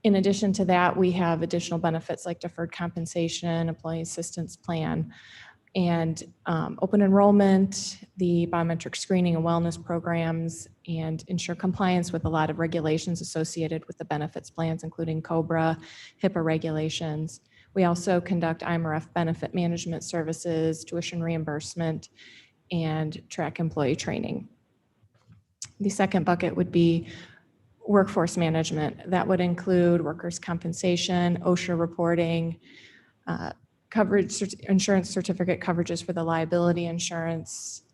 In addition to that, we have additional benefits like deferred compensation, employee assistance plan, and open enrollment, the biometric screening and wellness programs, and ensure compliance with a lot of regulations associated with the benefits plans, including COBRA, HIPAA regulations. We also conduct IMRF benefit management services, tuition reimbursement, and track employee training. The second bucket would be workforce management. That would include workers' compensation, OSHA reporting, coverage, insurance certificate coverages for the liability insurance,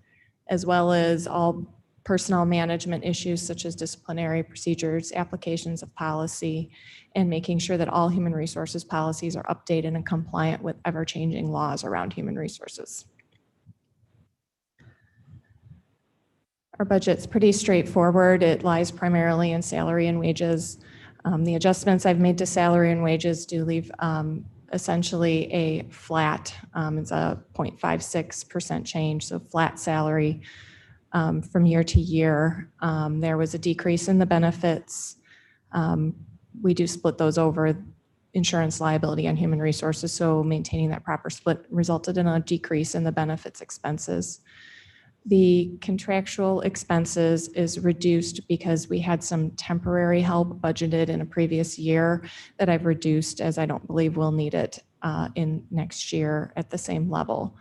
as well as all personnel management issues such as disciplinary procedures, applications of policy, and making sure that all human resources policies are updated and compliant with ever-changing laws around human resources. Our budget's pretty straightforward. It lies primarily in salary and wages. The adjustments I've made to salary and wages do leave essentially a flat, it's a 0.56% change, so flat salary from year to year. There was a decrease in the benefits. We do split those over insurance, liability, and human resources, so maintaining that proper split resulted in a decrease in the benefits expenses. The contractual expenses is reduced because we had some temporary help budgeted in a previous year that I've reduced as I don't believe we'll need it in next year at the same level.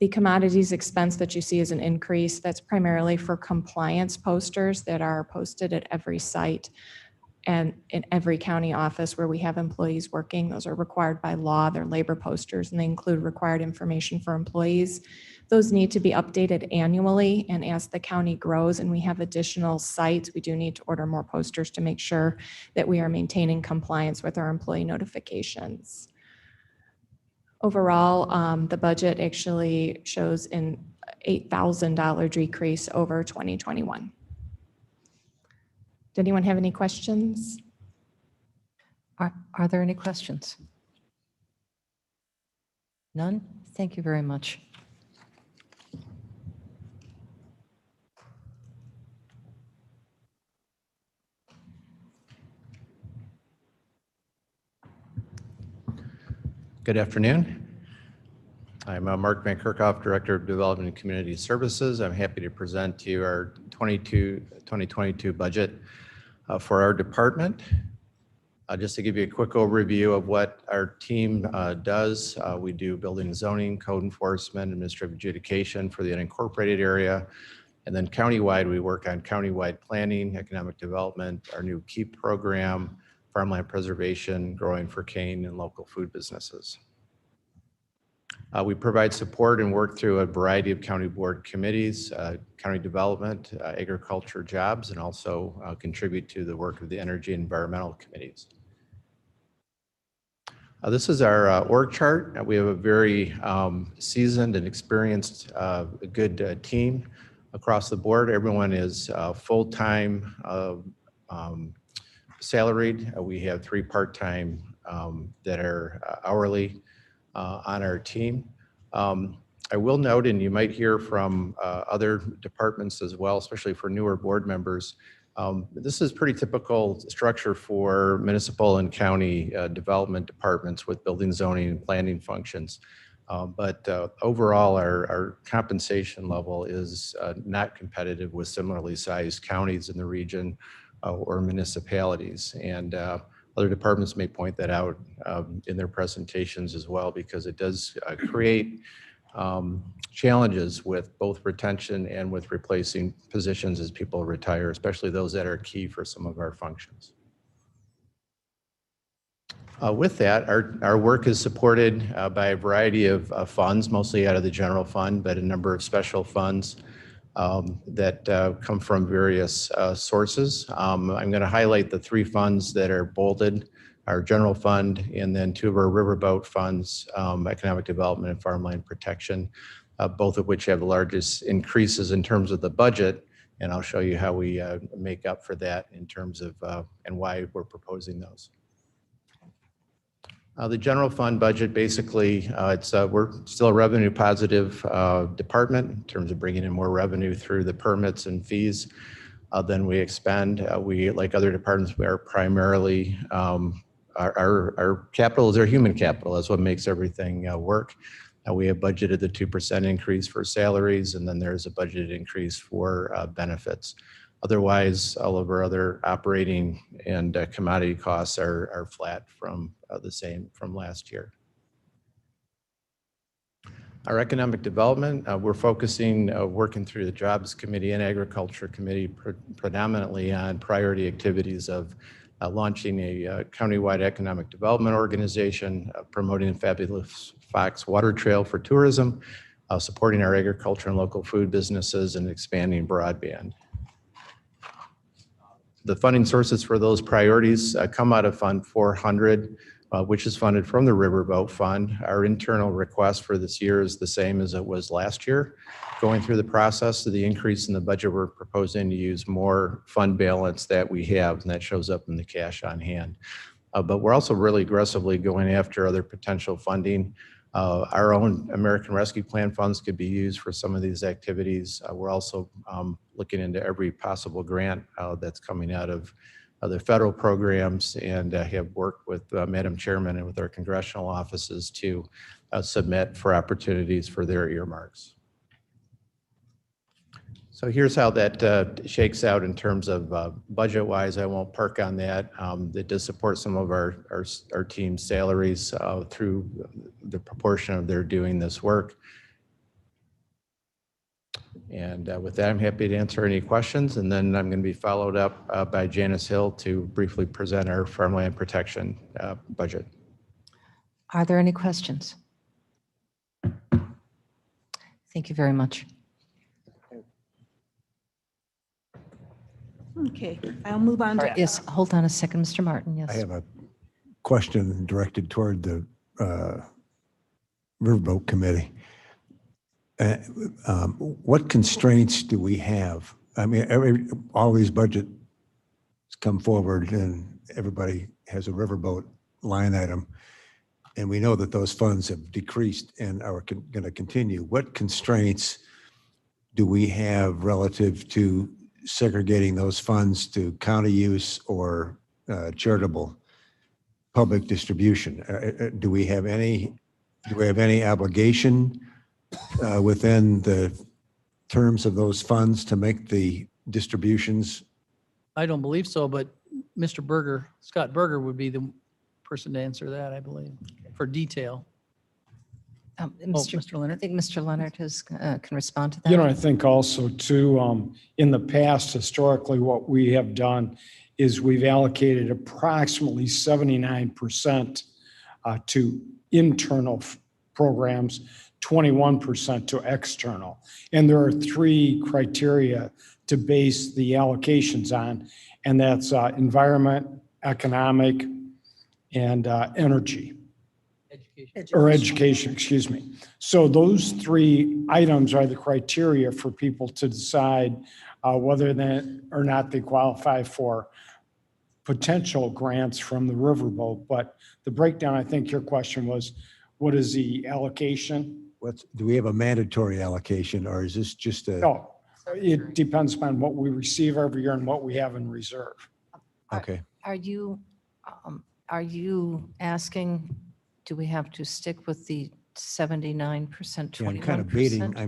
The commodities expense that you see is an increase. That's primarily for compliance posters that are posted at every site. and in every county office where we have employees working. Those are required by law. They're labor posters, and they include required information for employees. Those need to be updated annually, and as the county grows and we have additional sites, we do need to order more posters to make sure that we are maintaining compliance with our employee notifications. Overall, the budget actually shows an $8,000 decrease over 2021. Did anyone have any questions? Are there any questions? None? Thank you very much. Good afternoon. I'm Mark Van Kerkhoff, Director of Development and Community Services. I'm happy to present to you our 2022 budget for our department. Just to give you a quick overview of what our team does, we do building and zoning, code enforcement, administrative adjudication for the unincorporated area. And then countywide, we work on countywide planning, economic development, our new KEEP program, farmland preservation, growing for Kane, and local food businesses. We provide support and work through a variety of county board committees, county development, agriculture, jobs, and also contribute to the work of the energy and environmental committees. This is our org chart. We have a very seasoned and experienced, good team across the board. Everyone is full-time salaried. We have 3 part-time that are hourly on our team. I will note, and you might hear from other departments as well, especially for newer board members, this is pretty typical structure for municipal and county development departments with building, zoning, and planning functions. But overall, our compensation level is not competitive with similarly sized counties in the region or municipalities. And other departments may point that out in their presentations as well, because it does create challenges with both retention and with replacing positions as people retire, especially those that are key for some of our functions. With that, our work is supported by a variety of funds, mostly out of the general fund, but a number of special funds that come from various sources. I'm going to highlight the 3 funds that are bolded, our general fund, and then 2 of our riverboat funds, economic development and farmland protection, both of which have the largest increases in terms of the budget. And I'll show you how we make up for that in terms of and why we're proposing those. The general fund budget, basically, we're still a revenue positive department in terms of bringing in more revenue through the permits and fees than we expend. We, like other departments, we are primarily, our capital is our human capital. That's what makes everything work. We have budgeted the 2% increase for salaries, and then there's a budgeted increase for benefits. Otherwise, all of our other operating and commodity costs are flat from the same from last year. Our economic development, we're focusing, working through the Jobs Committee and Agriculture Committee predominantly on priority activities of launching a countywide economic development organization, promoting the Fabulous Fox Water Trail for tourism, supporting our agriculture and local food businesses, and expanding broadband. The funding sources for those priorities come out of Fund 400, which is funded from the Riverboat Fund. Our internal request for this year is the same as it was last year. Going through the process of the increase in the budget, we're proposing to use more fund balance that we have, and that shows up in the cash on hand. But we're also really aggressively going after other potential funding. Our own American Rescue Plan funds could be used for some of these activities. We're also looking into every possible grant that's coming out of the federal programs, and have worked with Madam Chairman and with our congressional offices to submit for opportunities for their earmarks. So here's how that shakes out in terms of budget-wise. I won't park on that. It does support some of our team's salaries through the proportion of their doing this work. And with that, I'm happy to answer any questions. And then I'm going to be followed up by Janice Hill to briefly present our farmland protection budget. Are there any questions? Thank you very much. Okay, I'll move on to. Yes, hold on a second, Mr. Martin, yes. I have a question directed toward the Riverboat Committee. What constraints do we have? I mean, all these budgets come forward and everybody has a riverboat line item. And we know that those funds have decreased and are going to continue. What constraints do we have relative to segregating those funds to county use or charitable public distribution? Do we have any obligation within the terms of those funds to make the distributions? I don't believe so, but Mr. Berger, Scott Berger would be the person to answer that, I believe, for detail. Mr. Leonard. I think Mr. Leonard can respond to that. You know, I think also too, in the past, historically, what we have done is we've allocated approximately 79% to internal programs, 21% to external. And there are three criteria to base the allocations on, and that's environment, economic, and energy. Education, excuse me. So those three items are the criteria for people to decide whether or not they qualify for potential grants from the riverboat. But the breakdown, I think your question was, what is the allocation? Do we have a mandatory allocation, or is this just a? No, it depends upon what we receive every year and what we have in reserve. Okay. Are you asking, do we have to stick with the 79%, 21%? Yeah, I'm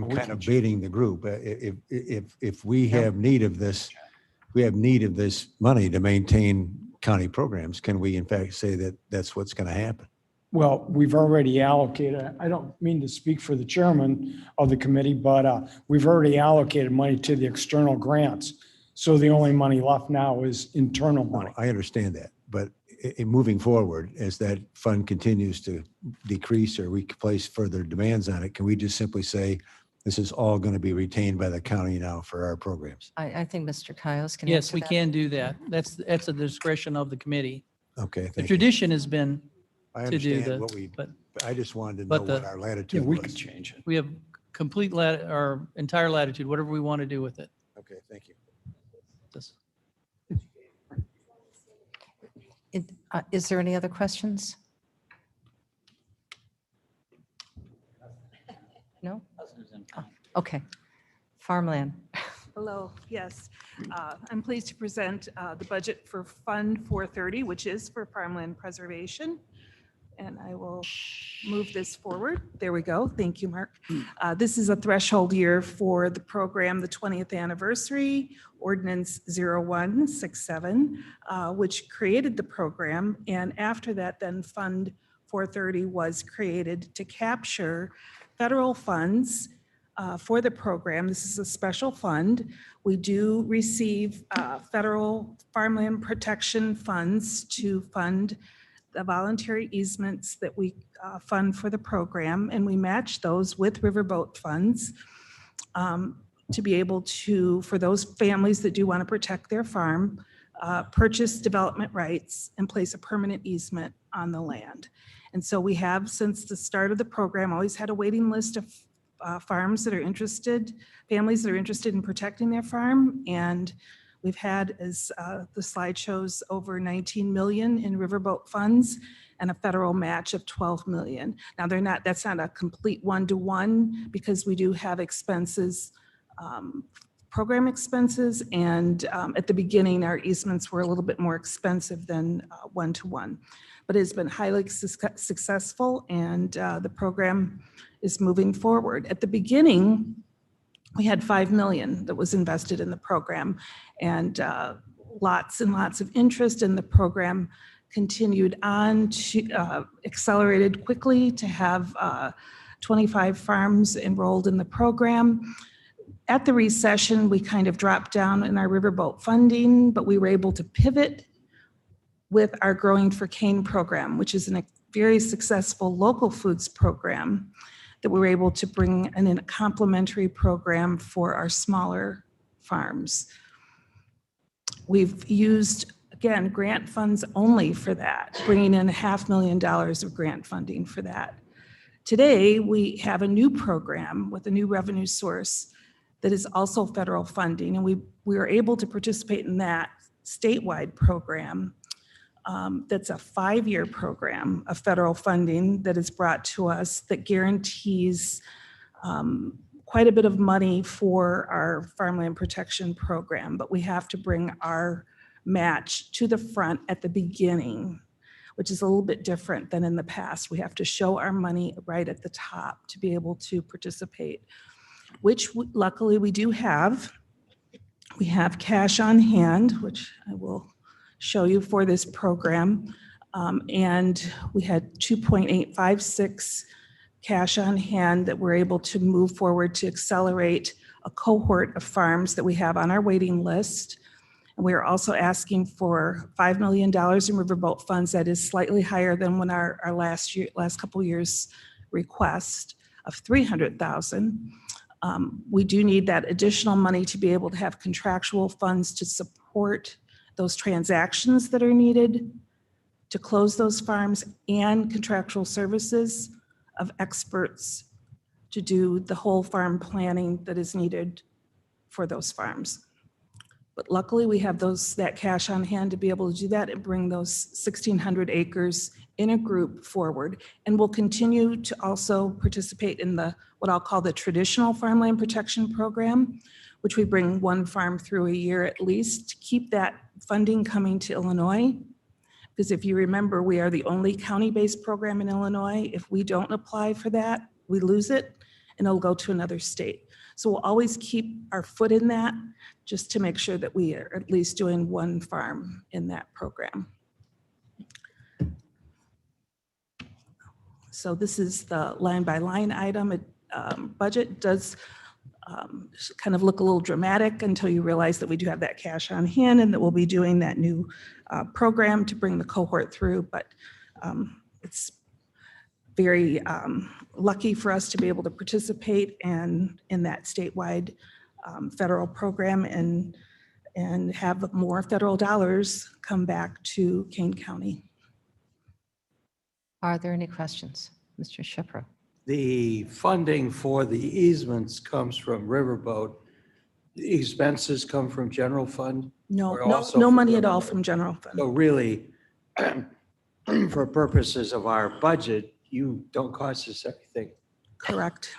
kind of baiting the group. If we have need of this, money to maintain county programs, can we in fact say that that's what's going to happen? Well, we've already allocated, I don't mean to speak for the chairman of the committee, but we've already allocated money to the external grants. So the only money left now is internal money. I understand that, but moving forward, as that fund continues to decrease or we place further demands on it, can we just simply say, this is all going to be retained by the county now for our programs? I think Mr. Kaios can Yes, answer we that. can do that. That's a discretion of the committee. Okay, The thank you. tradition has been I to do understand the, what we, but I just wanted to know but what the- our latitude was. We could change it. we have complete our entire latitude, whatever we want to do with it. Okay, thank you. This- Is there any other questions? No? Oh, okay. Farmland. Hello, yes. I'm pleased to present the budget for Fund 430, which is for farmland preservation. And I will move this forward. There we go. Thank you, Mark. This is a threshold year for the program, the 20th anniversary, Ordinance 0167, which created the program. And after that, then Fund 430 was created to capture federal funds for the program. This is a special fund. We do receive federal farmland protection funds to fund the voluntary easements that we fund for the program, and we match those with riverboat funds to be able to, for those families that do want to protect their farm, purchase development rights and place a permanent easement on the land. And so we have, since the start of the program, always had a waiting list of farms that are interested, families that are interested in protecting their farm. And we've had, as the slide shows, over 19 million in riverboat funds and a federal match of 12 million. Now that's not a complete one-to-one because we do have expenses, program expenses. And at the beginning, our easements were a little bit more expensive than one-to-one, but it's been highly successful and the program is moving forward. At the beginning, we had 5 million that was invested in the program and lots and lots of interest in the program continued on to accelerated quickly to have 25 farms enrolled in the program. At the recession, we kind of dropped down in our riverboat funding, but we were able to pivot with our Growing for Kane program, which is a very successful local foods program that we were able to bring in a complementary program for our smaller farms. We've used, again, grant funds only for that, bringing in $500,000 of grant funding for that. Today, we have a new program with a new revenue source that is also federal funding, and we were able to participate in that statewide program. That's a 5-year program of federal funding that is brought to us that guarantees quite a bit of money for our farmland protection program, but we have to bring our match to the front at the beginning, which is a little bit different than in the past. We have to show our money right at the top to be able to participate, which luckily we do have. We have cash on hand, which I will show you for this program. And we had 2.856 cash on hand that we're able to move forward to accelerate a cohort of farms that we have on our waiting list. And we are also asking for $5 million in riverboat funds. That is slightly higher than when our last couple years request of $300,000. We do need that additional money to be able to have contractual funds to support those transactions that are needed to close those farms, and contractual services of experts to do the whole farm planning that is needed for those farms. But luckily we have that cash on hand to be able to do that and bring those 1,600 acres in a group forward. And we'll continue to also participate in what I'll call the traditional farmland protection program, which we bring one farm through a year at least to keep that funding coming to Illinois. Because if you remember, we are the only county-based program in Illinois. If we don't apply for that, we lose it and it'll go to another state. So we'll always keep our foot in that just to make sure that we are at least doing one farm in that program. So this is the line by line item. Budget does kind of look a little dramatic until you realize that we do have that cash on hand and that we'll be doing that new program to bring the cohort through. But it's very lucky for us to be able to participate in that statewide federal program and have more federal dollars come back to Kane County. Are there any questions? Mr. Shepro. The funding for the easements comes from Riverboat. The expenses come from general fund? Or also No from money at Riverboat? all from general fund. So really, for purposes of our budget, you don't cost us anything. Correct.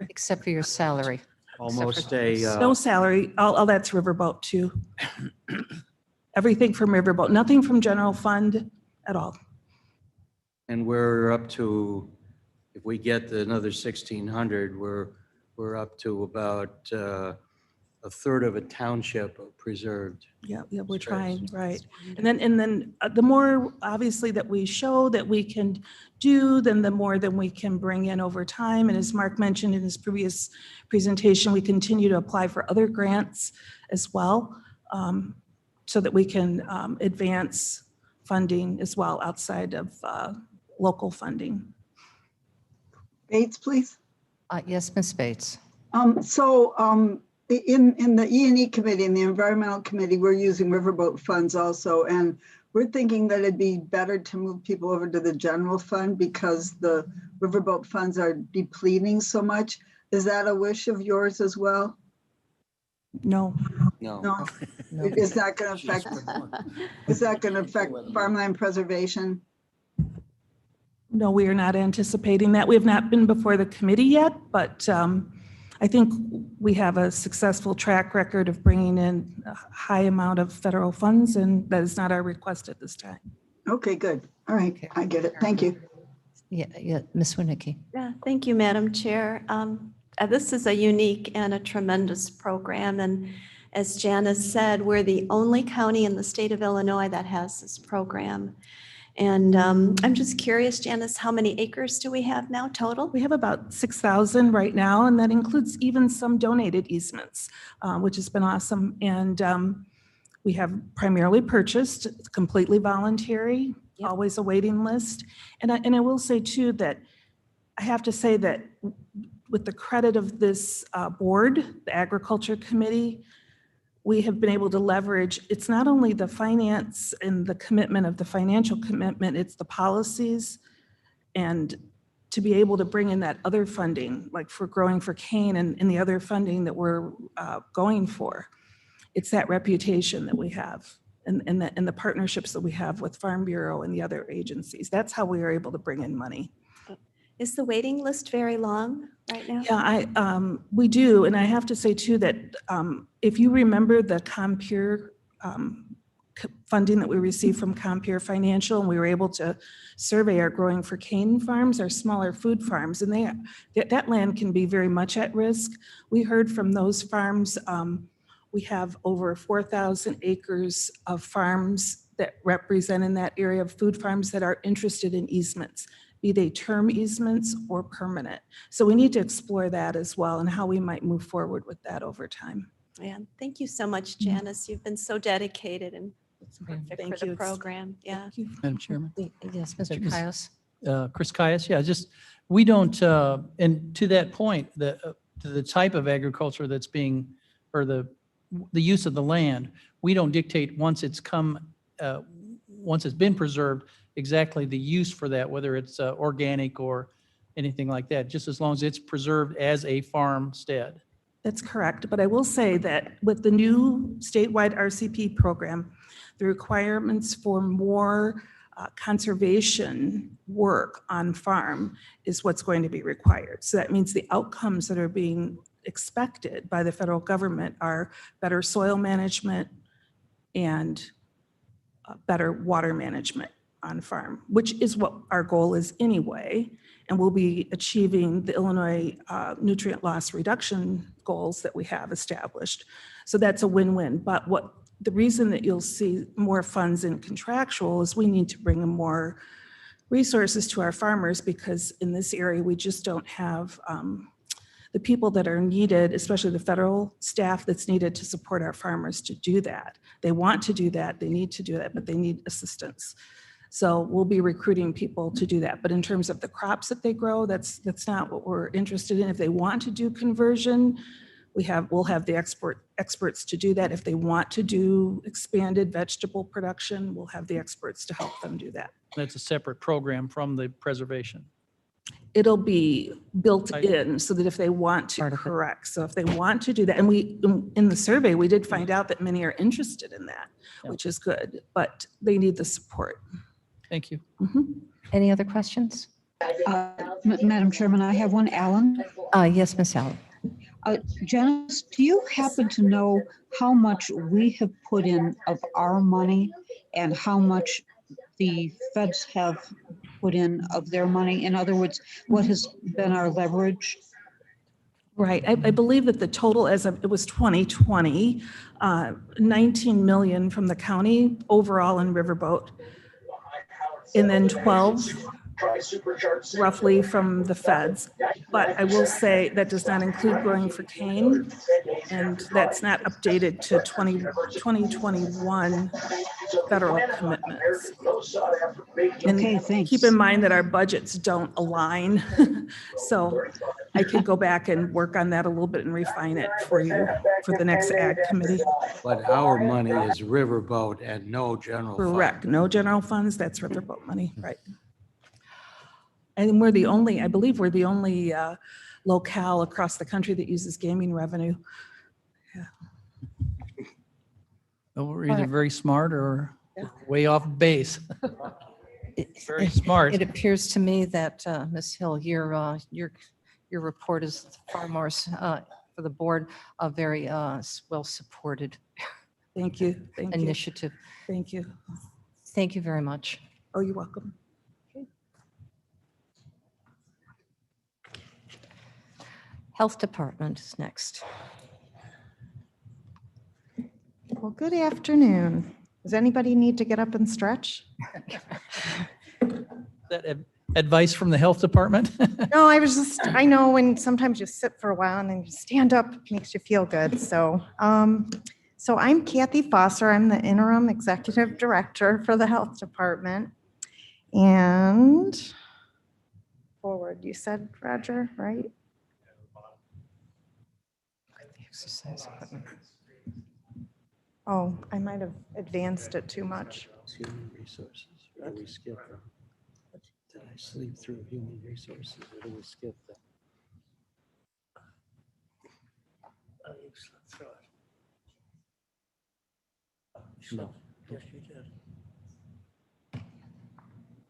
Except for your salary. Almost a. No salary, all that's Riverboat too. Everything from Riverboat, nothing from general fund at all. And we're up to, if we get another 1,600, we're up to about a third of a township preserved. Yeah, we're trying, right. And then the more obviously that we show that we can do, then the more that we can bring in over time. And as Mark mentioned in his previous presentation, we continue to apply for other grants as well, so that we can advance funding as well outside of local funding. Bates, please. Yes, Ms. Bates. In the E&E committee, in the environmental committee, we're using riverboat funds also, and we're thinking that it'd be better to move people over to the general fund because the riverboat funds are depleting so much. Is that a wish of yours as well? No. No. Is that going to affect farmland preservation? No, we are not anticipating that. We have not been before the committee yet, but I think we have a successful track record of bringing in a high amount of federal funds, and that is not our request at this time. Okay, good. All right, I get it. Thank you. Yeah, Ms. Winnicki. Yeah, thank you, Madam Chair. This is a unique and a tremendous program. And as Janice said, we're the only county in the state of Illinois that has this program. And I'm just curious, Janice, how many acres do we have now total? We have about 6,000 right now, and that includes even some donated easements, which has been awesome. And we have primarily purchased, it's completely voluntary, always a waiting list. And I will say too that I have to say that with the credit of this board, the Agriculture Committee, we have been able to leverage, it's not only the finance and the commitment of the financial commitment, it's the policies, and to be able to bring in that other funding, like for Growing for Kane and the other funding that we're going for. It's that reputation that we have and the partnerships that we have with Farm Bureau and the other agencies. That's how we are able to bring in money. Is the waiting list very long right now? Yeah, we do. And I have to say too that if you remember the Compure funding that we received from Compure Financial, and we were able to survey our Growing for Cane farms, our smaller food farms, and that land can be very much at risk. We heard from those farms, we have over 4,000 acres of farms that represent in that area of food farms that are interested in easements, be they term easements or permanent. So we need to explore that as well and how we might move forward with that over time. Yeah, thank you so much, Janice. You've been so dedicated and perfect Thank for the you. program. Yeah. Madam Chairman. Yes, Mr. Just- Caius. Chris Caius, yeah, just, we don't, and to that point, the type of agriculture that's being, or the use of the land, we don't dictate once it's been preserved, exactly the use for that, whether it's organic or anything like that, just as long as it's preserved as a farmstead. That's correct. But I will say that with the new statewide RCP program, the requirements for more conservation work on farm is what's going to be required. So that means the outcomes that are being expected by the federal government are better soil management and better water management on farm, which is what our goal is anyway. And we'll be achieving the Illinois nutrient loss reduction goals that we have established. So that's a win-win. But the reason that you'll see more funds in contractual is we need to bring in more resources to our farmers, because in this area, we just don't have the people that are needed, especially the federal staff that's needed to support our farmers to do that. They want to do that, they need to do that, but they need assistance. So we'll be recruiting people to do that. But in terms of the crops that they grow, that's not what we're interested in. If they want to do conversion, we'll have the experts to do that. If they want to do expanded vegetable production, we'll have the experts to help them do that. That's a separate program from the preservation. It'll be built in so that if they want to, correct. So if they want to do that, and we, in the survey, we did find out that many are interested in that, which is good, but they need the support. Thank you. Any other questions? Madam Chairman, I have one. Alan? Yes, Ms. Allen. Janice, do you happen to know how much we have put in of our money and how much the feds have put in of their money? In other words, what has been our leverage? Right. I believe that the total as of, it was 2020, 19 million from the county overall in Riverboat. And then 12 roughly from the feds. But I will say that does not include Growing for Kane, and that's not updated to 2021 federal commitments. Okay, thanks. Keep in mind that our budgets don't align. So I could go back and work on that a little bit and refine it for you for the next ag committee. But our money is riverboat and no general fund. Correct. No general funds. That's riverboat money, right? And we're the only, I believe we're the only locale across the country that uses gaming revenue. Oh, we're either very smart or way off base. Very smart. It appears to me that, Ms. Hill, your report is far more, for the board, a very well supported Thank you. Thank you. initiative. Thank you. Thank you very much. Oh, you're welcome. Health Department is next. Well, good afternoon. Does anybody need to get up and stretch? That advice from the health department? No, I was just, I know when sometimes you sit for a while and then you stand up, it makes you feel good. So, so I'm Kathy Foster. I'm the interim executive director for the health department. And forward, you said, Roger, right? Exercise equipment. Oh, I might have advanced it too much. Human resources, or do we skip them? Did I sleep through human resources, or do we skip them? Oh, you slept through it. No. Yes, you did.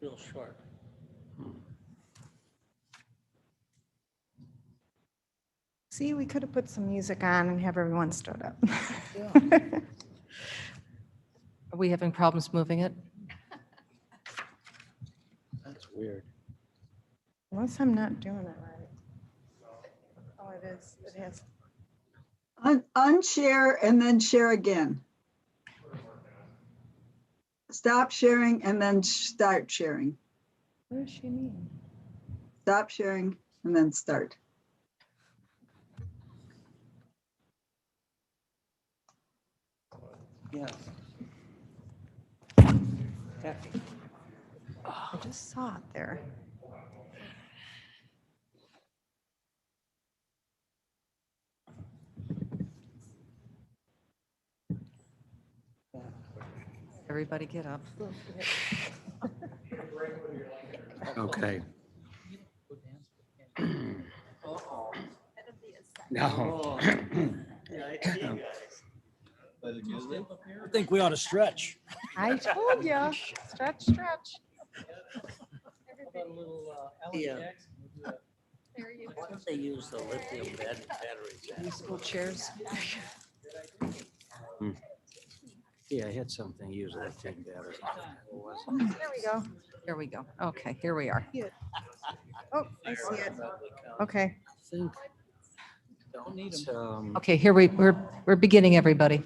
Real short. See, we could have put some music on and have everyone stood up. Are we having problems moving it? That's weird. Unless I'm not doing it right. Oh, it is. It has. Unshare and then share again. Stop sharing and then start sharing. What does she mean? Stop sharing and then start. Yeah. I just saw it there. Everybody get up. Okay. No. I think we ought to stretch. I told you. Stretch, stretch. Yeah. Why don't they use the lithium batteries? Musical chairs. Yeah, I had something use lithium batteries. There we go. Here we go. Okay, here we are. Oh, I see it. Okay. Okay, here we're beginning, everybody.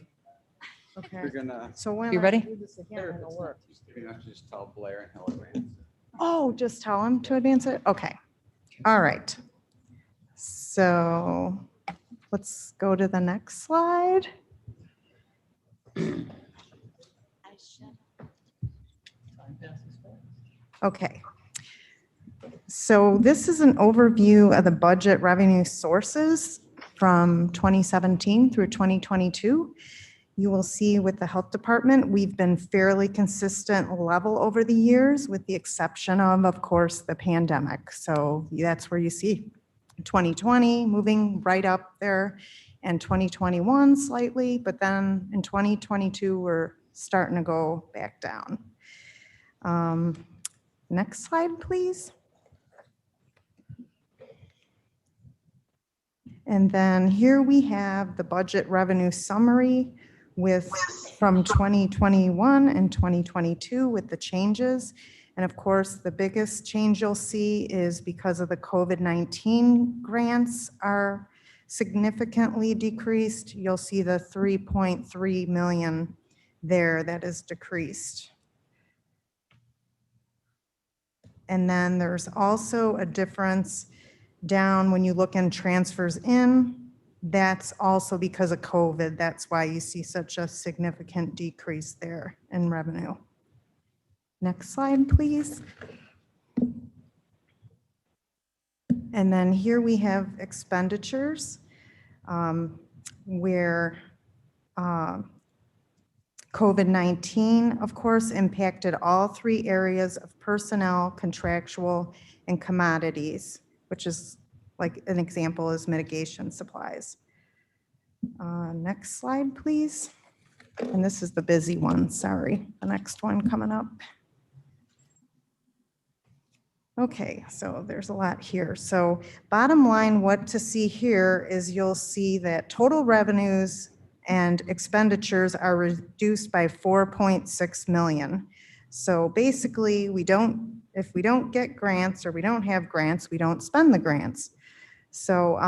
Okay. You're gonna. So when You I ready? do this again, it'll work. You have to just tell Blair and he'll advance. Oh, just tell him to advance it? Okay. All right. So let's go to the next slide. Okay. So this is an overview of the budget revenue sources from 2017 through 2022. You will see with the health department, we've been fairly consistent level over the years with the exception of course, the pandemic. So that's where you see 2020 moving right up there and 2021 slightly, but then in 2022, we're starting to go back down. Next slide, please. And then here we have the budget revenue summary with from 2021 and 2022 with the changes. And of course, the biggest change you'll see is because of the COVID-19 grants are significantly decreased. You'll see the 3.3 million there that is decreased. And then there's also a difference down when you look in transfers in. That's also because of COVID. That's why you see such a significant decrease there in revenue. Next slide, please. And then here we have expenditures where COVID-19, of course, impacted all three areas of personnel, contractual, and commodities, which is like an example is mitigation supplies. Next slide, please. And this is the busy one, sorry. The next one coming up. Okay, so there's a lot here. So bottom line, what to see here is you'll see that total revenues and expenditures are reduced by 4.6 million. So basically, if we don't get grants or we don't have grants, we don't spend the grants. So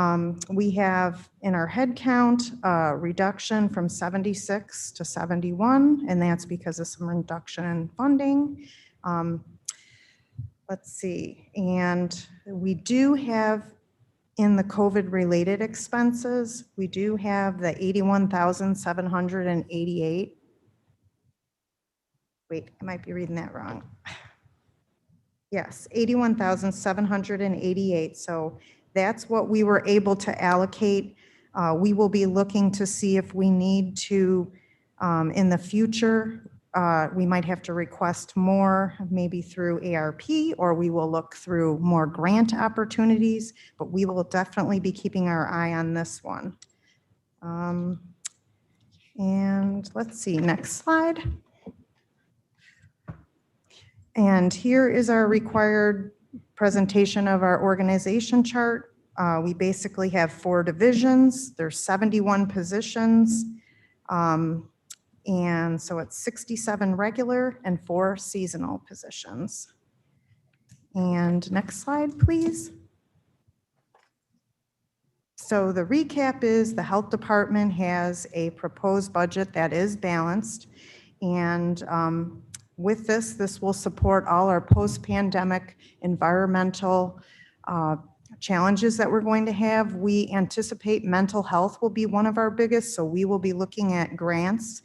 we have in our head count a reduction from 76 to 71, and that's because of some reduction in funding. let's see, and we do have in the COVID-related expenses, we do have the 81,788. Wait, I might be reading that wrong. Yes, 81,788. So that's what we were able to allocate. We will be looking to see if we need to, in the future, we might have to request more, maybe through ARP, or we will look through more grant opportunities, but we will definitely be keeping our eye on this one. And let's see, next slide. And here is our required presentation of our organization chart. We basically have 4 divisions. There's 71 positions. And so it's 67 regular and 4 seasonal positions. And next slide, please. So the recap is the health department has a proposed budget that is balanced. And with this will support all our post-pandemic environmental challenges that we're going to have. We anticipate mental health will be one of our biggest, so we will be looking at grants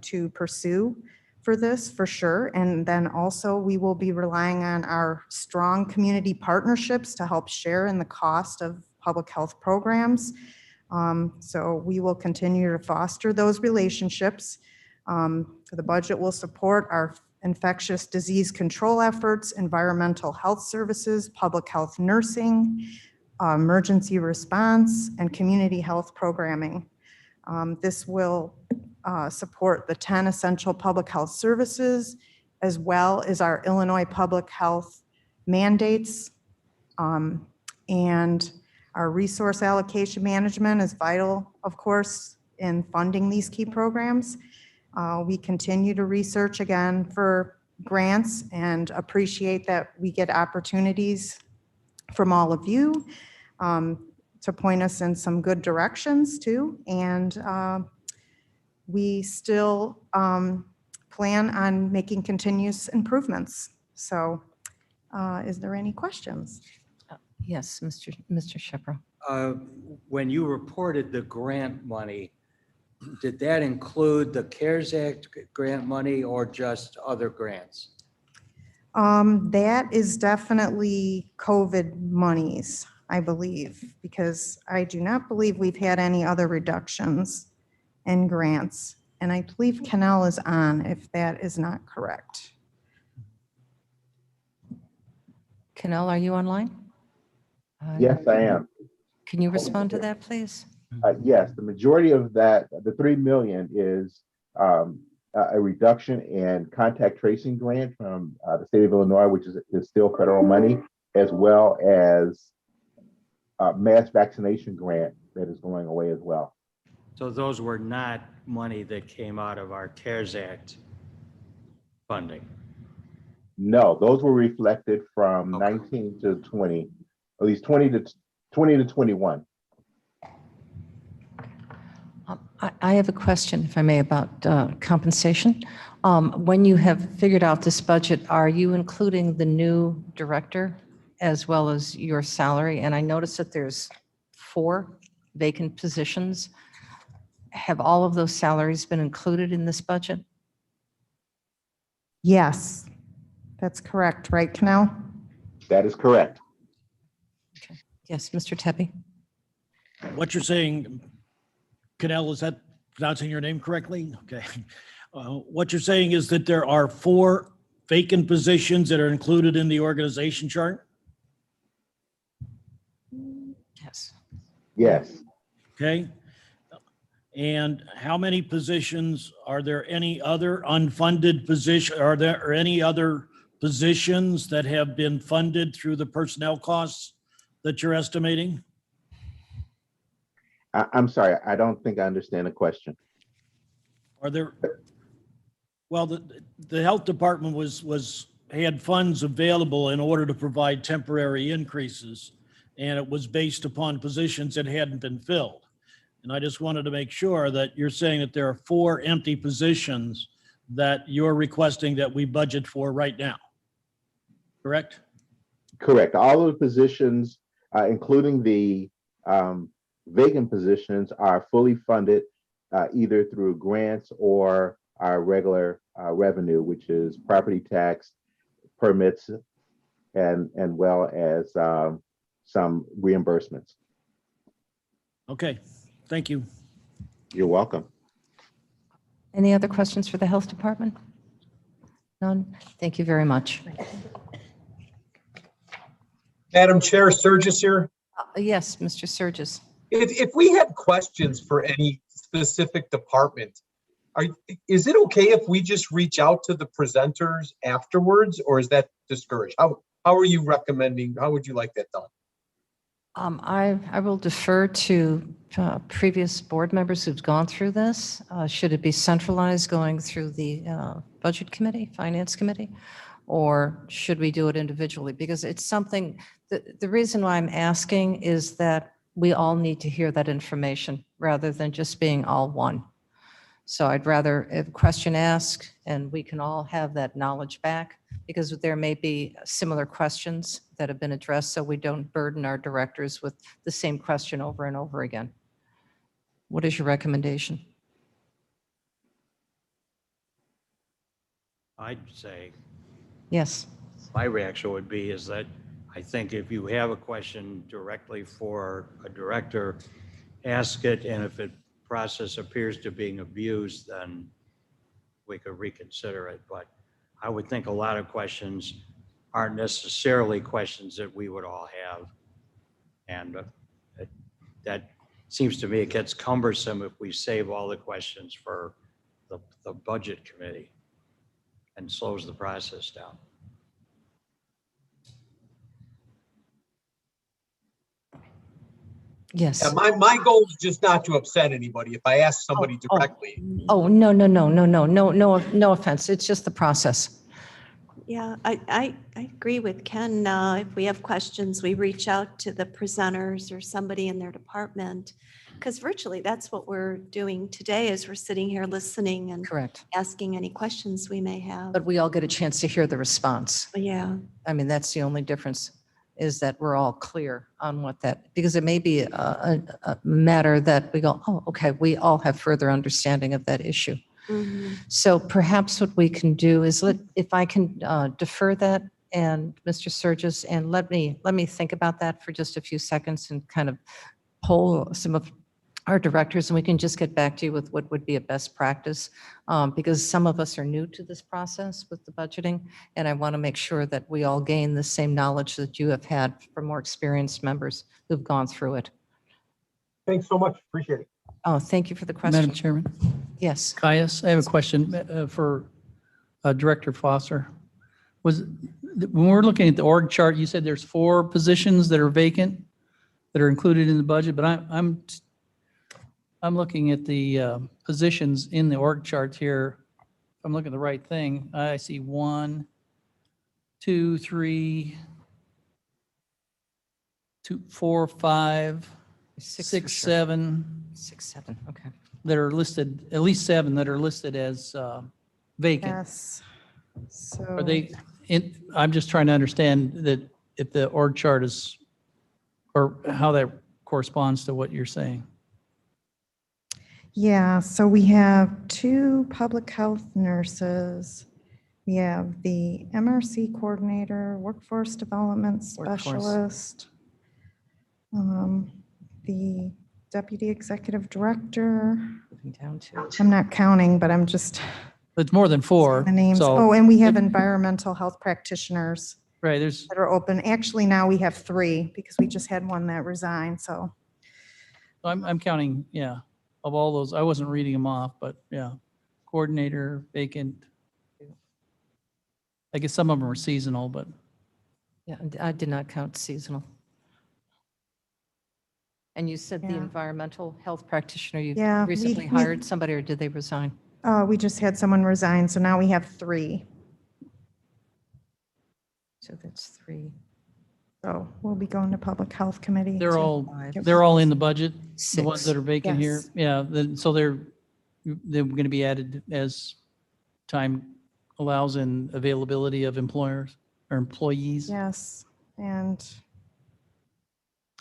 to pursue for this for sure. And then also we will be relying on our strong community partnerships to help share in the cost of public health programs. So we will continue to foster those relationships. The budget will support our infectious disease control efforts, environmental health services, public health nursing, emergency response, and community health programming. This will support the 10 essential public health services, as well as our Illinois public health mandates. And our resource allocation management is vital, of course, in funding these key programs. We continue to research again for grants and appreciate that we get opportunities from all of you to point us in some good directions too. And we still plan on making continuous improvements. So is there any questions? Yes, Mr. Shepro. When you reported the grant money, did that include the CARES Act grant money or just other grants? That is definitely COVID monies, I believe, because I do not believe we've had any other reductions in grants. And I believe Canal is on, if that is not correct. Canal, are you online? Yes, I am. Can you respond to that, please? Yes, the majority of that, the 3 million is a reduction in contact tracing grant from the state of Illinois, which is still federal money, as well as mass vaccination grant that is going away as well. So those were not money that came out of our CARES Act funding? No, those were reflected from 19 to 20, at least 20 to 21. I have a question, if I may, about compensation. When you have figured out this budget, are you including the new director as well as your salary? And I noticed that there's 4 vacant positions. Have all of those salaries been included in this budget? Yes, that's correct, right, Canal? That is correct. Yes, Mr. Tepe. What you're saying, Canal, is that pronouncing your name correctly? Okay. What you're saying is that there are 4 vacant positions that are included in the organization chart? Yes. Yes. Okay. And how many positions, are there any other unfunded position? Are there any other positions that have been funded through the personnel costs that you're estimating? I'm sorry, I don't think I understand the question. Are there, well, the health department had funds available in order to provide temporary increases, and it was based upon positions that hadn't been filled. And I just wanted to make sure that you're saying that there are 4 empty positions that you're requesting that we budget for right now. Correct? Correct. All of the positions, including the vacant positions, are fully funded either through grants or our regular revenue, which is property tax, permits, and well as some reimbursements. Okay, thank you. You're welcome. Any other questions for the Health Department? None? Thank you very much. Madam Chair, Sturgis here. Yes, Mr. Surges. If we had questions for any specific department, is it okay if we just reach out to the presenters afterwards, or is that discouraged? How are you recommending? How would you like that done? I will defer to previous board members who've gone through this. Should it be centralized going through the Budget Committee, Finance Committee, or should we do it individually? Because it's something, the reason why I'm asking is that we all need to hear that information rather than just being all one. So I'd rather a question asked and we can all have that knowledge back, because there may be similar questions that have been addressed, so we don't burden our directors with the same question over and over again. What is your recommendation? I'd say Yes. my reaction would be is that I think if you have a question directly for a director, ask it, and if it process appears to being abused, then we could reconsider it. But I would think a lot of questions aren't necessarily questions that we would all have. And that seems to me it gets cumbersome if we save all the questions for the Budget Committee and slows the process down. Yes. Yeah, my goal is just not to upset anybody. If I ask somebody directly. Oh, no offense. It's just the process. Yeah, I agree with Ken. If we have questions, we reach out to the presenters or somebody in their department. Because virtually that's what we're doing today, is we're sitting here listening and Correct. asking any questions we may have. But we all get a chance to hear the response. Yeah. I mean, that's the only difference, is that we're all clear on what that, because it may be a matter that we go, oh, okay, we all have further understanding of that issue. Mm-hmm. So perhaps what we can do is if I can defer that, and Mr. Surges, and let me think about that for just a few seconds and kind of poll some of our directors, and we can just get back to you with what would be a best practice, because some of us are new to this process with the budgeting, and I want to make sure that we all gain the same knowledge that you have had from more experienced members who've gone through it. Thanks so much. Appreciate it. Oh, thank you for the question. Madam Chairman? Yes. Caius, I have a question for Director Foster. When we're looking at the org chart, you said there's 4 positions that are vacant that are included in the budget, but I'm looking at the positions in the org chart here. If I'm looking at the right thing, I see 1, 2, 3, 4, 5, 6, 7. 6, 7, okay. That are listed, at least 7 that are listed as vacant. Yes. So. Are they, I'm just trying to understand that if the org chart is, or how that corresponds to what you're saying. Yeah, so we have 2 public health nurses. We have the MRC coordinator, workforce development specialist, the deputy executive director. Down to. I'm not counting, but I'm just. It's more than 4. The names. So, Oh, and we have environmental health practitioners right, there's, that are open. Actually, now we have 3 because we just had one that resigned, so. I'm counting, yeah, of all those. I wasn't reading them off, but yeah. Coordinator, vacant. I guess some of them are seasonal, but. Yeah, I did not count seasonal. And you said the Yeah. environmental health practitioner, you Yeah, recently we- hired somebody, or did they resign? We just had someone resign, so now we have 3. So that's 3. So we'll be going to public health committee. They're to- all in the budget, the ones 6. that are vacant here. Yes. Yeah, so they're going to be added as time allows and availability of employers or employees. Yes. And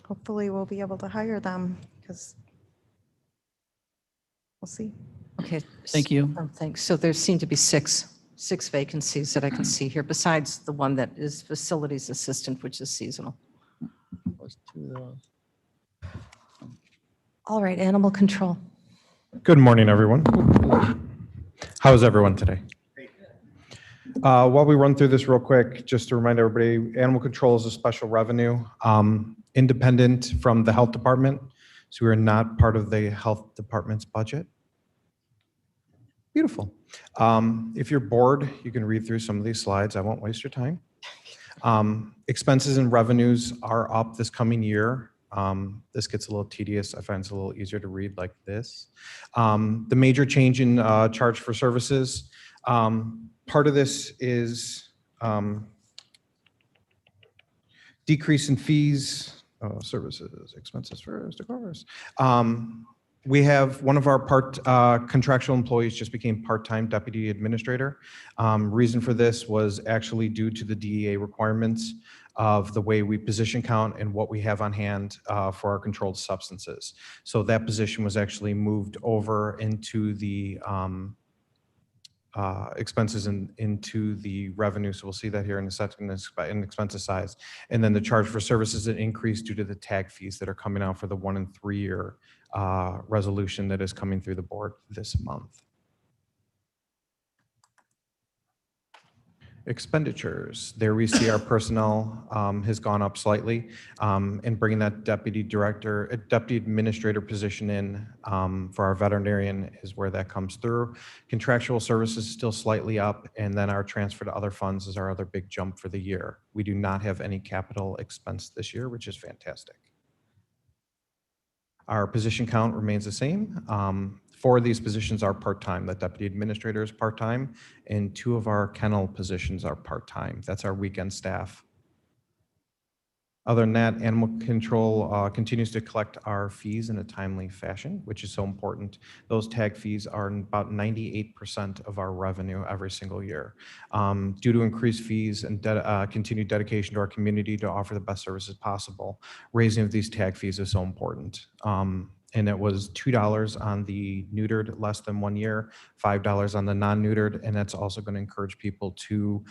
hopefully we'll be able to hire them because we'll see. Okay. Thank you. Thanks. So there seem to be six vacancies that I can see here, besides the one that is facilities assistant, which is seasonal. All right, animal control. Good morning, everyone. How is everyone today? While we run through this real quick, just to remind everybody, animal control is a special revenue, independent from the health department. So we are not part of the health department's budget. Beautiful. If you're bored, you can read through some of these slides. I won't waste your time. Expenses and revenues are up this coming year. This gets a little tedious. I find it's a little easier to read like this. The major change in charge for services, part of this is decrease in fees, services, expenses first, of course. We have one of our contractual employees just became part-time deputy administrator. Reason for this was actually due to the DEA requirements of the way we position count and what we have on hand for our controlled substances. So that position was actually moved over into the expenses and into the revenue. So we'll see that here in a second in expenses size. And then the charge for services an increase due to the tag fees that are coming out for the 1 and 3 year resolution that is coming through the board this month. Expenditures. There we see our personnel has gone up slightly, and bringing that deputy administrator position in for our veterinarian is where that comes through. Contractual services still slightly up, and then our transfer to other funds is our other big jump for the year. We do not have any capital expense this year, which is fantastic. Our position count remains the same. 4 of these positions are part-time. The deputy administrator is part-time, and 2 of our kennel positions are part-time. That's our weekend staff. Other than that, animal control continues to collect our fees in a timely fashion, which is so important. Those tag fees are about 98% of our revenue every single year. Due to increased fees and continued dedication to our community to offer the best services possible, raising of these tag fees is so important. And it was $2 on the neutered less than 1 year, $5 on the non-neutered, and that's also going to encourage people to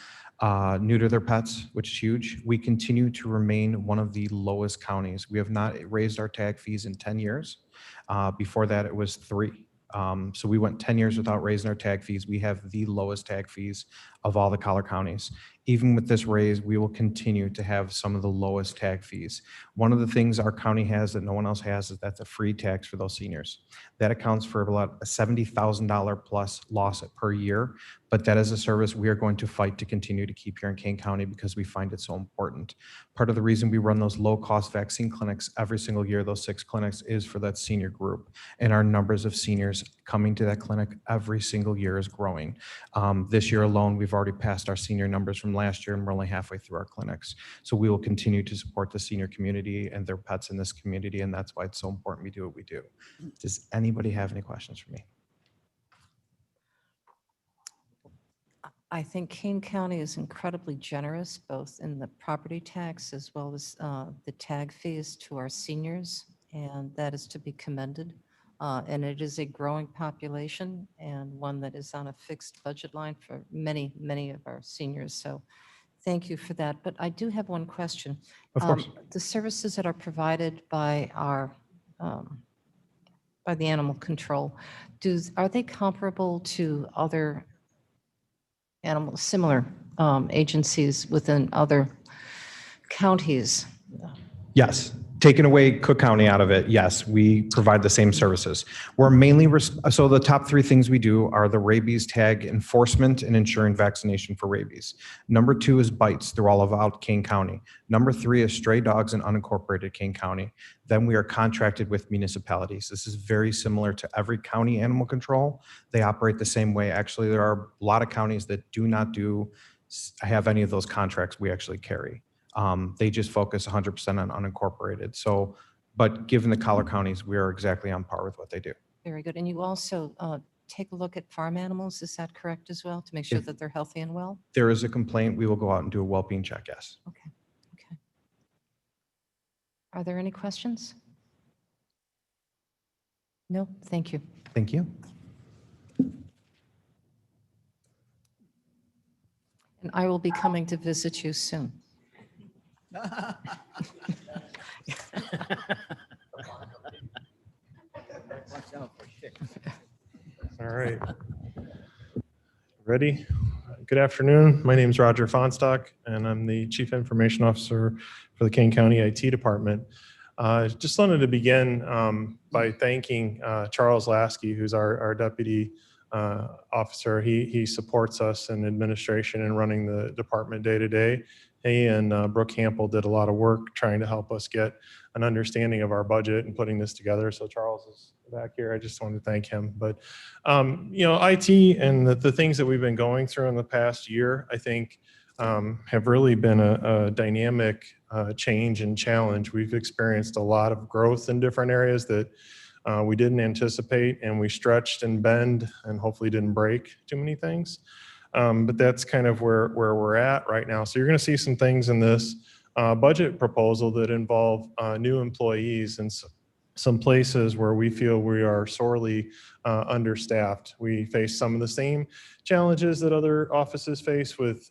neuter their pets, which is huge. We continue to remain one of the lowest counties. We have not raised our tag fees in 10 years. Before that, it was 3. So we went 10 years without raising our tag fees. We have the lowest tag fees of all the collar counties. Even with this raise, we will continue to have some of the lowest tag fees. One of the things our county has that no one else has is that's a free tax for those seniors. That accounts for about a $70,000 plus loss per year, but that is a service we are going to fight to continue to keep here in Kane County because we find it so important. Part of the reason we run those low-cost vaccine clinics every single year, those 6 clinics, is for that senior group. And our numbers of seniors coming to that clinic every single year is growing. This year alone, we've already passed our senior numbers from last year, and we're only halfway through our clinics. So we will continue to support the senior community and their pets in this community, and that's why it's so important we do what we do. Does anybody have any questions for me? I think Kane County is incredibly generous, both in the property tax as well as the tag fees to our seniors, and that is to be commended. And it is a growing population and one that is on a fixed budget line for many, many of our seniors. So thank you for that. But I do have one question. Of course. The services that are provided by our by the animal control, are they comparable to other similar agencies within other counties? Yes. Taking away Cook County out of it, yes, we provide the same services. We're mainly, so the top 3 things we do are the rabies tag enforcement and ensuring vaccination for rabies. Number 2 is bites through all of Kane County. Number 3 is stray dogs in unincorporated Kane County. Then we are contracted with municipalities. This is very similar to every county animal control. They operate the same way. Actually, there are a lot of counties that do not have any of those contracts we actually carry. They just focus 100% on unincorporated. So, but given the collar counties, we are exactly on par with what they do. Very good. And you also take a look at farm animals, is that correct as well, to make sure that they're healthy and well? There is a complaint, we will go out and do a well-being check, yes. Okay. Are there any questions? No, thank you. Thank you. And I will be coming to visit you soon. All right. Ready? Good afternoon. My name is Roger Fonstock, and I'm the Chief Information Officer for the Kane County IT Department. Just wanted to begin by thanking Charles Lasky, who's our Deputy Officer. He supports us in administration and running the department day to day. He and Brooke Hampel did a lot of work trying to help us get an understanding of our budget and putting this together. So Charles is back here. I just wanted to thank him. But, IT and the things that we've been going through in the past year, I think have really been a dynamic change and challenge. We've experienced a lot of growth in different areas that we didn't anticipate, and we stretched and bend and hopefully didn't break too many things. But that's kind of where we're at right now. So you're going to see some things in this budget proposal that involve new employees and some places where we feel we are sorely understaffed. We face some of the same challenges that other offices face with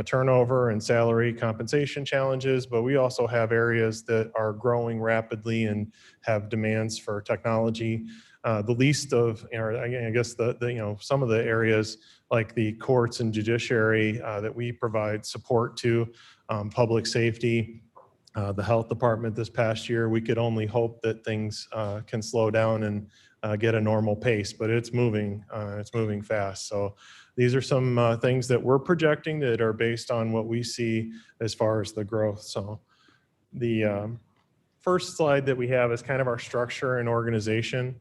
turnover and salary compensation challenges, but we also have areas that are growing rapidly and have demands for technology. The least of, I guess some of the areas like the courts and judiciary that we provide support to, public safety, the health department this past year, we could only hope that things can slow down and get a normal pace, but it's moving fast. So these are some things that we're projecting that are based on what we see as far as the growth. So the first slide that we have is kind of our structure and organization.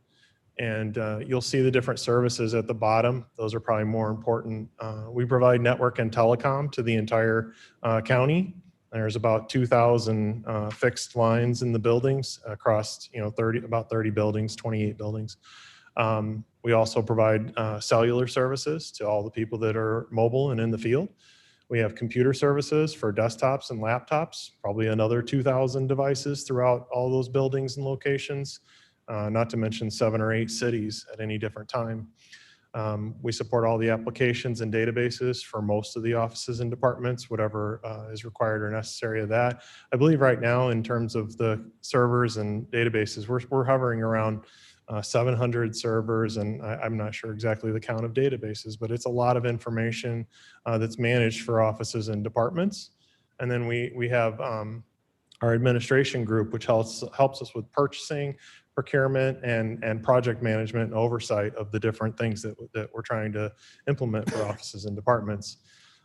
And you'll see the different services at the bottom. Those are probably more important. We provide network and telecom to the entire county. There's about 2,000 fixed lines in the buildings across about 30 buildings, 28 buildings. We also provide cellular services to all the people that are mobile and in the field. We have computer services for desktops and laptops, probably another 2,000 devices throughout all those buildings and locations. Not to mention 7 or 8 cities at any different time. We support all the applications and databases for most of the offices and departments, whatever is required or necessary of that. I believe right now in terms of the servers and databases, we're hovering around 700 servers, and I'm not sure exactly the count of databases, but it's a lot of information that's managed for offices and departments. And then we have our administration group, which helps us with purchasing, procurement, and project management and oversight of the different things that we're trying to implement for offices and departments.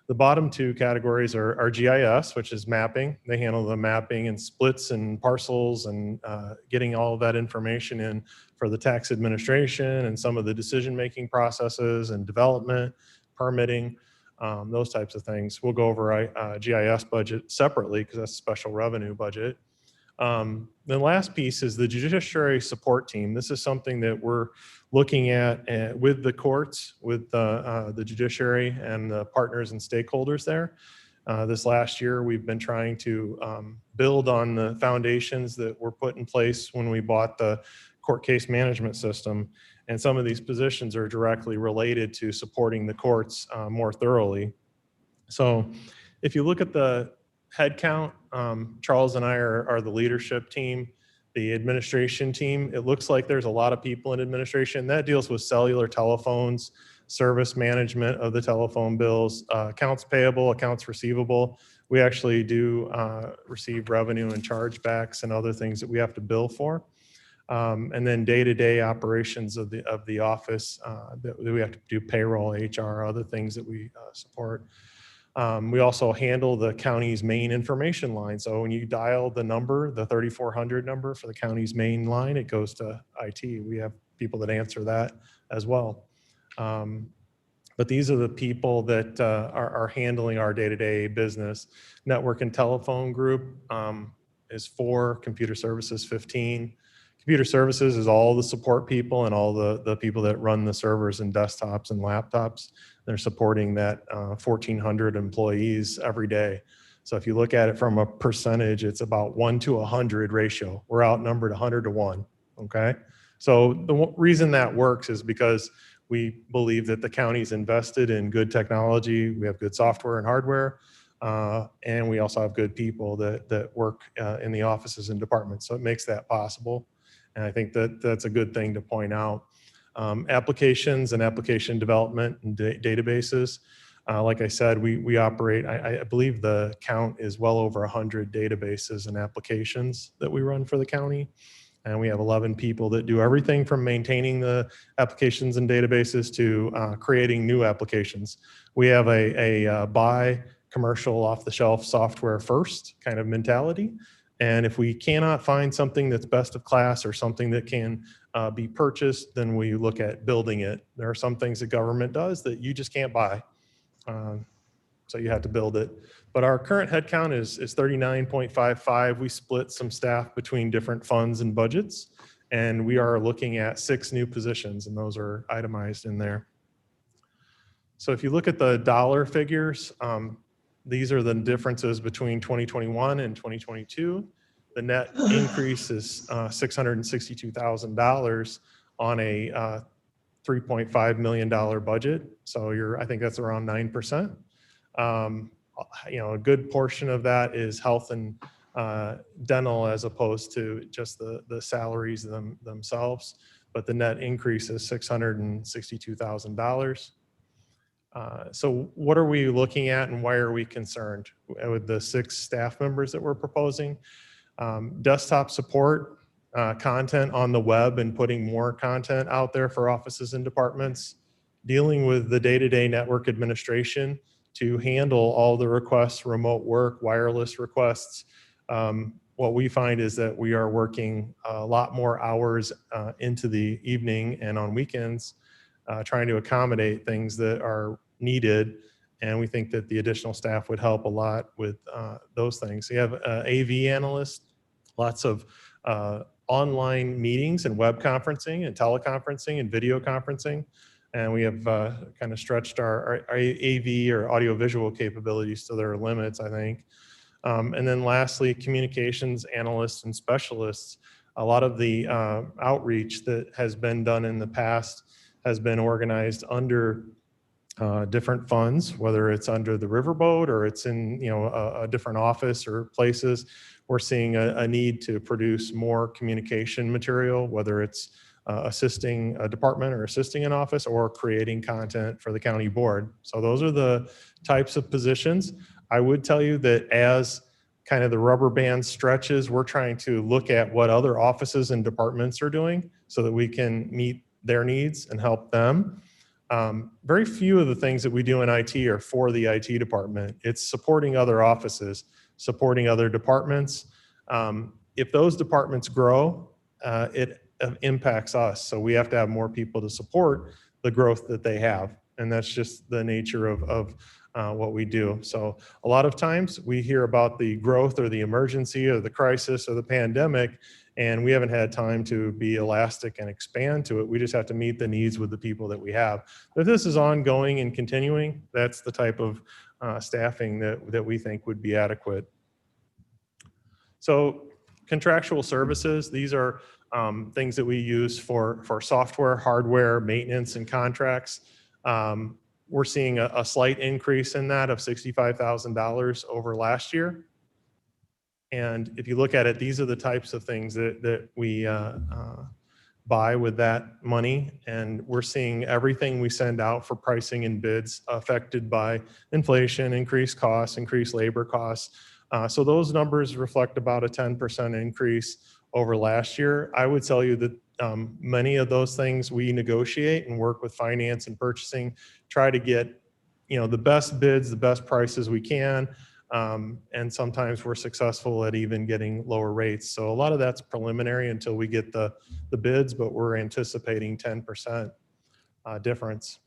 The bottom 2 categories are GIS, which is mapping. They handle the mapping and splits and parcels and getting all of that information in for the tax administration and some of the decision-making processes and development, permitting, those types of things. We'll go over GIS budget separately because that's a special revenue budget. The last piece is the judiciary support team. This is something that we're looking at with the courts, with the judiciary and the partners and stakeholders there. This last year, we've been trying to build on the foundations that were put in place when we bought the court case management system. And some of these positions are directly related to supporting the courts more thoroughly. So if you look at the head count, Charles and I are the leadership team. The administration team, it looks like there's a lot of people in administration. That deals with cellular telephones, service management of the telephone bills, accounts payable, accounts receivable. We actually do receive revenue and chargebacks and other things that we have to bill for. And then day-to-day operations of the office that we have to do payroll, HR, other things that we support. We also handle the county's main information line. So when you dial the number, the 3400 number for the county's main line, it goes to IT. We have people that answer that as well. But these are the people that are handling our day-to-day business. Network and telephone group is 4, computer services 15. Computer services is all the support people and all the people that run the servers and desktops and laptops. They're supporting that 1,400 employees every day. So if you look at it from a percentage, it's about 1 to 100 ratio. We're outnumbered 100 to 1. Okay. So the reason that works is because we believe that the county's invested in good technology. We have good software and hardware. And we also have good people that work in the offices and departments. So it makes that possible. And I think that that's a good thing to point out. Applications and application development and databases. Like I said, we operate, I believe the count is well over 100 databases and applications that we run for the county. And we have 11 people that do everything from maintaining the applications and databases to creating new applications. We have a buy commercial off-the-shelf software first kind of mentality. And if we cannot find something that's best of class or something that can be purchased, then we look at building it. There are some things that government does that you just can't buy. So you have to build it. But our current headcount is 39.55. We split some staff between different funds and budgets, and we are looking at 6 new positions, and those are itemized in there. So if you look at the dollar figures, these are the differences between 2021 and 2022. The net increase is $662,000 on a $3.5 million budget. So I think that's around 9%. You know, a good portion of that is health and dental as opposed to just the salaries themselves. But the net increase is $662,000. So what are we looking at and why are we concerned with the 6 staff members that we're proposing? Desktop support, content on the web and putting more content out there for offices and departments, dealing with the day-to-day network administration to handle all the requests, remote work, wireless requests. What we find is that we are working a lot more hours into the evening and on weekends, trying to accommodate things that are needed. And we think that the additional staff would help a lot with those things. You have AV analysts, lots of online meetings and web conferencing and teleconferencing and video conferencing. And we have kind of stretched our AV or audiovisual capabilities to their limits, I think. And then lastly, communications analysts and specialists. A lot of the outreach that has been done in the past has been organized under different funds, whether it's under the riverboat or it's in a different office or places. We're seeing a need to produce more communication material, whether it's assisting a department or assisting an office or creating content for the county board. So those are the types of positions. I would tell you that as kind of the rubber band stretches, we're trying to look at what other offices and departments are doing so that we can meet their needs and help them. Very few of the things that we do in IT are for the IT department. It's supporting other offices, supporting other departments. If those departments grow, it impacts us. So we have to have more people to support the growth that they have. And that's just the nature of what we do. So a lot of times we hear about the growth or the emergency or the crisis or the pandemic, and we haven't had time to be elastic and expand to it. We just have to meet the needs with the people that we have. If this is ongoing and continuing, that's the type of staffing that we think would be adequate. So contractual services, these are things that we use for software, hardware, maintenance, and contracts. We're seeing a slight increase in that of $65,000 over last year. And if you look at it, these are the types of things that we buy with that money. And we're seeing everything we send out for pricing and bids affected by inflation, increased costs, increased labor costs. So those numbers reflect about a 10% increase over last year. I would tell you that many of those things we negotiate and work with finance and purchasing, try to get the best bids, the best prices we can. And sometimes we're successful at even getting lower rates. So a lot of that's preliminary until we get the bids, but we're anticipating 10% difference.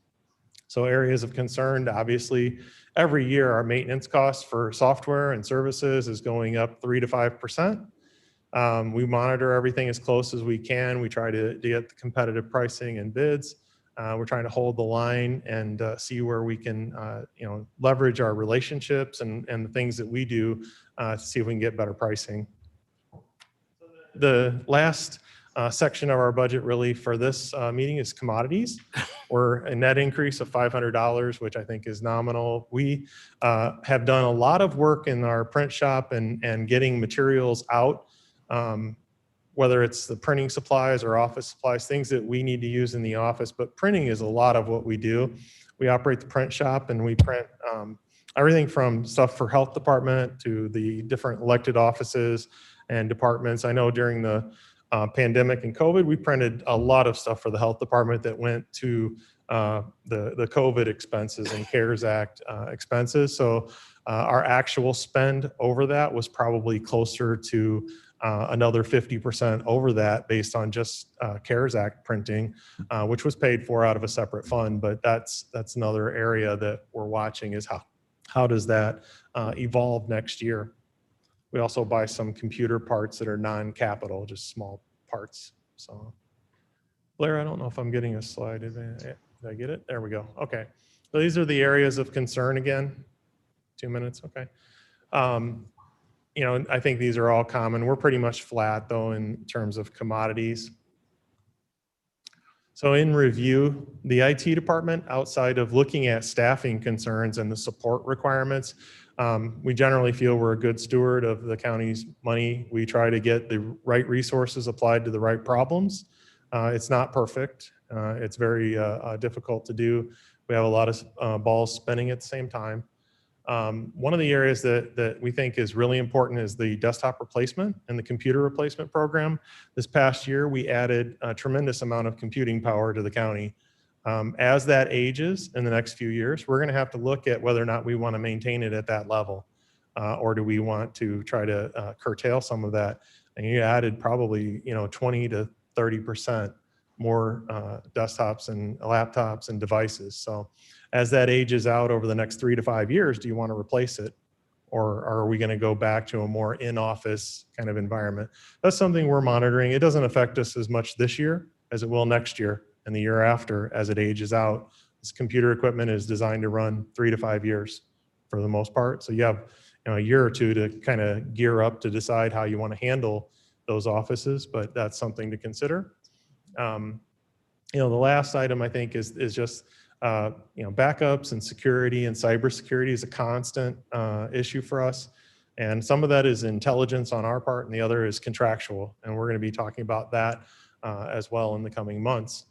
So areas of concern, obviously, every year our maintenance costs for software and services is going up 3 to 5%. We monitor everything as close as we can. We try to get the competitive pricing and bids. We're trying to hold the line and see where we can, leverage our relationships and the things that we do to see if we can get better pricing. The last section of our budget really for this meeting is commodities. We're a net increase of $500, which I think is nominal. We have done a lot of work in our print shop and getting materials out, whether it's the printing supplies or office supplies, things that we need to use in the office, but printing is a lot of what we do. We operate the print shop and we print everything from stuff for health department to the different elected offices and departments. I know during the pandemic and COVID, we printed a lot of stuff for the health department that went to the COVID expenses and CARES Act expenses. So our actual spend over that was probably closer to another 50% over that based on just CARES Act printing, which was paid for out of a separate fund. But that's another area that we're watching is how does that evolve next year. We also buy some computer parts that are non-capital, just small parts. So Blair, I don't know if I'm getting a slide. Did I get it? There we go. Okay. So these are the areas of concern again. 2 minutes. Okay. I think these are all common. We're pretty much flat though in terms of commodities. So in review, the IT department, outside of looking at staffing concerns and the support requirements, we generally feel we're a good steward of the county's money. We try to get the right resources applied to the right problems. It's not perfect. It's very difficult to do. We have a lot of balls spinning at the same time. One of the areas that we think is really important is the desktop replacement and the computer replacement program. This past year, we added a tremendous amount of computing power to the county. As that ages in the next few years, we're going to have to look at whether or not we want to maintain it at that level, or do we want to try to curtail some of that. And you added probably 20 to 30% more desktops and laptops and devices. So as that ages out over the next 3 to 5 years, do you want to replace it? Or are we going to go back to a more in-office kind of environment? That's something we're monitoring. It doesn't affect us as much this year as it will next year and the year after as it ages out. This computer equipment is designed to run 3 to 5 years for the most part. So you have a year or two to kind of gear up to decide how you want to handle those offices, but that's something to consider. The last item I think is just backups and security and cybersecurity is a constant issue for us. And some of that is intelligence on our part and the other is contractual. And we're going to be talking about that as well in the coming months.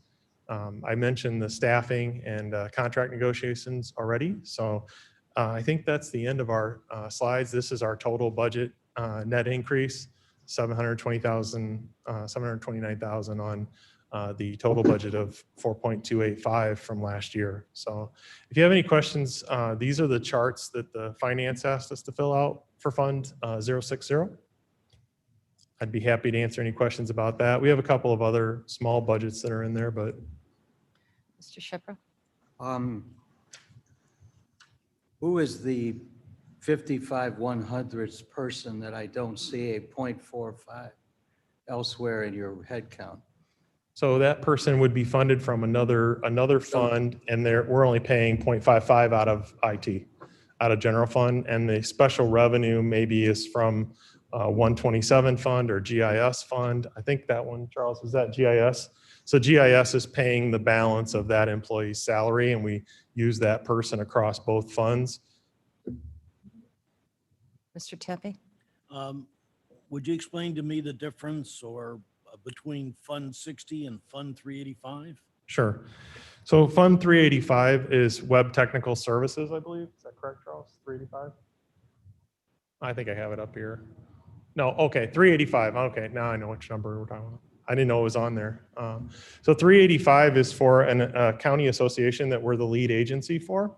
I mentioned the staffing and contract negotiations already. So I think that's the end of our slides. This is our total budget net increase, $729,000 on the total budget of 4.285 from last year. So if you have any questions, these are the charts that the finance asked us to fill out for Fund 060. I'd be happy to answer any questions about that. We have a couple of other small budgets that are in there, but. Mr. Shipra? Who is the 55/100th person that I don't see a 0.45 elsewhere in your head count? So that person would be funded from another fund, and we're only paying 0.55 out of IT, out of general fund, and the special revenue maybe is from 127 fund or GIS fund. I think that one, Charles, is that GIS? So GIS is paying the balance of that employee's salary, and we use that person across both funds. Mr. Tepe? Would you explain to me the difference between Fund 60 and Fund 385? Sure. So Fund 385 is Web Technical Services, I believe. Is that correct, Charles? 385? I think I have it up here. No, okay, 385. Okay, now I know which number we're talking about. I didn't know it was on there. So 385 is for a county association that we're the lead agency for.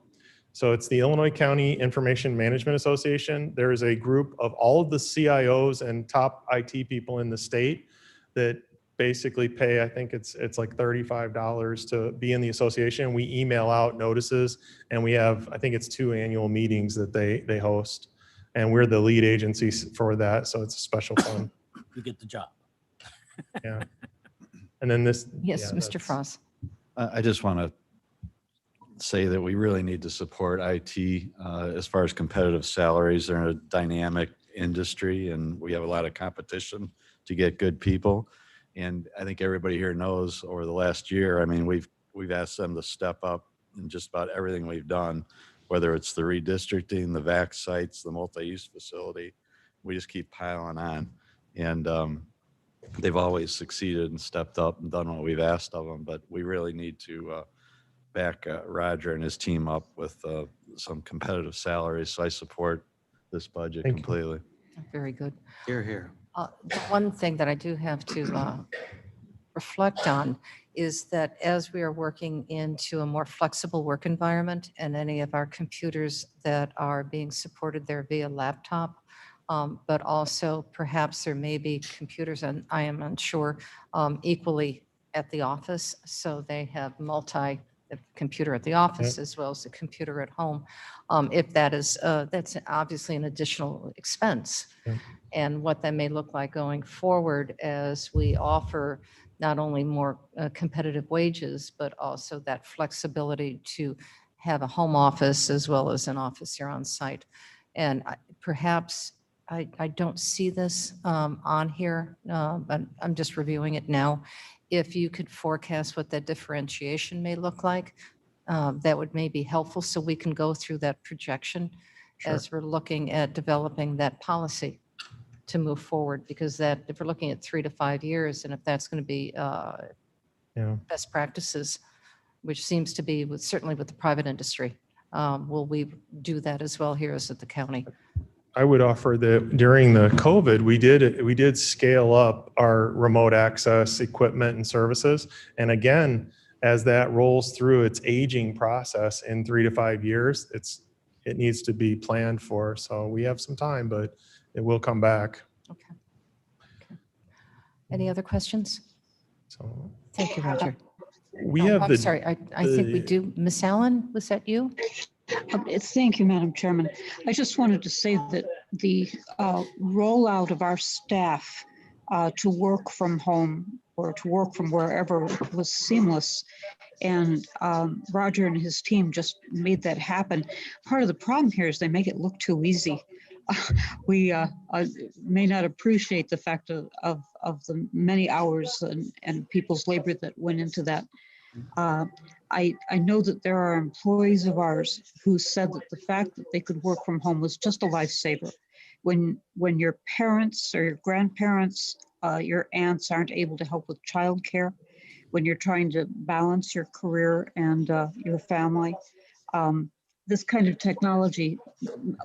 So it's the Illinois County Information Management Association. There is a group of all of the CIOs and top IT people in the state that basically pay, I think it's like $35 to be in the association. We email out notices, and we have, I think it's 2 annual meetings that they host. And we're the lead agency for that, so it's a special fund. You get the job. Yeah. And then this. Yes, Mr. Frost. I just want to say that we really need to support IT as far as competitive salaries. They're in a dynamic industry and we have a lot of competition to get good people. And I think everybody here knows over the last year, I mean, we've asked them to step up in just about everything we've done, whether it's the redistricting, the VAC sites, the multi-use facility. We just keep piling on. And they've always succeeded and stepped up and done what we've asked of them. But we really need to back Roger and his team up with some competitive salaries. So I support this budget completely. Very good. Here, here. The one thing that I do have to reflect on is that as we are working into a more flexible work environment and any of our computers that are being supported there via laptop, but also perhaps there may be computers, and I am unsure, equally at the office. So they have the computer at the office as well as the computer at home. If that is, that's obviously an additional expense. And what that may look like going forward as we offer not only more competitive wages, but also that flexibility to have a home office as well as an office here on site. And perhaps I don't see this on here, but I'm just reviewing it now. If you could forecast what that differentiation may look like, that would maybe be helpful so we can go through that projection as we're looking at developing that policy to move forward, because that if we're looking at 3 to 5 years, and if that's going to be best practices, which seems to be certainly with the private industry, will we do that as well here as at the county? I would offer that during the COVID, we did scale up our remote access equipment and services. And again, as that rolls through its aging process in 3 to 5 years, it needs to be planned for. So we have some time, but it will come back. Okay. Any other questions? So Thank you, Roger. we have I'm sorry, I think we do. Miss Allen, was that you? Thank you, Madam Chairman. I just wanted to say that the rollout of our staff to work from home or to work from wherever was seamless. And Roger and his team just made that happen. Part of the problem here is they make it look too easy. We may not appreciate the fact of the many hours and people's labor that went into that. I know that there are employees of ours who said that the fact that they could work from home was just a lifesaver. When your parents or your grandparents, your aunts aren't able to help with childcare, when you're trying to balance your career and your family, this kind of technology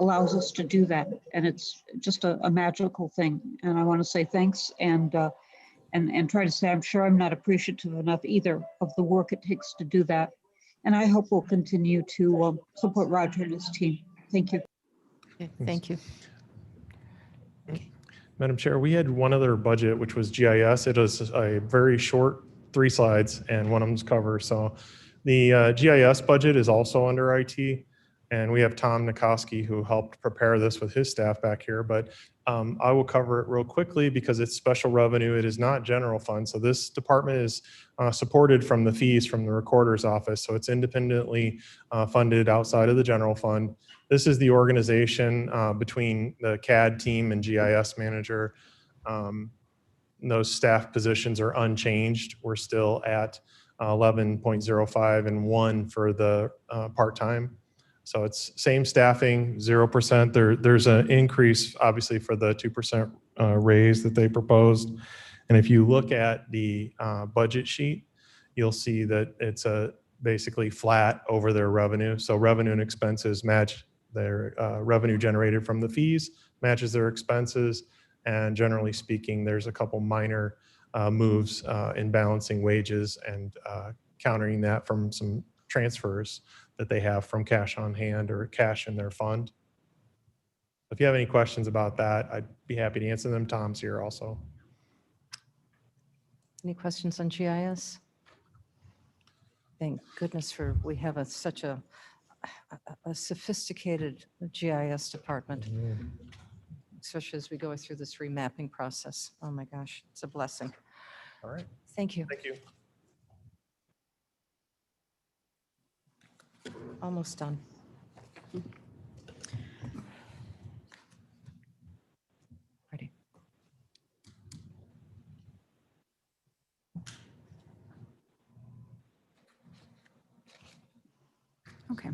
allows us to do that. And it's just a magical thing. And I want to say thanks and try to say, I'm sure I'm not appreciative enough either of the work it takes to do that. And I hope we'll continue to support Roger and his team. Thank you. Okay, thank you. Madam Chair, we had one other budget, which was GIS. It was a very short 3 slides and one of them's cover. So the GIS budget is also under IT. And we have Tom Nikoski who helped prepare this with his staff back here. But I will cover it real quickly because it's special revenue. It is not general fund. So this department is supported from the fees from the recorder's office. So it's independently funded outside of the general fund. This is the organization between the CAD team and GIS manager. Those staff positions are unchanged. We're still at 11.05 and 1 for the part-time. So it's same staffing, 0%. There's an increase, obviously, for the 2% raise that they proposed. And if you look at the budget sheet, you'll see that it's basically flat over their revenue. So revenue and expenses match their revenue generated from the fees, matches their expenses. And generally speaking, there's a couple minor moves in balancing wages and countering that from some transfers that they have from cash on hand or cash in their fund. If you have any questions about that, I'd be happy to answer them. Tom's here also. Any questions on GIS? Thank goodness we have such a sophisticated GIS department, especially as we go through this remapping process. Oh my gosh, it's a blessing. All right. Thank you. Thank you. Almost done. Ready. Okay.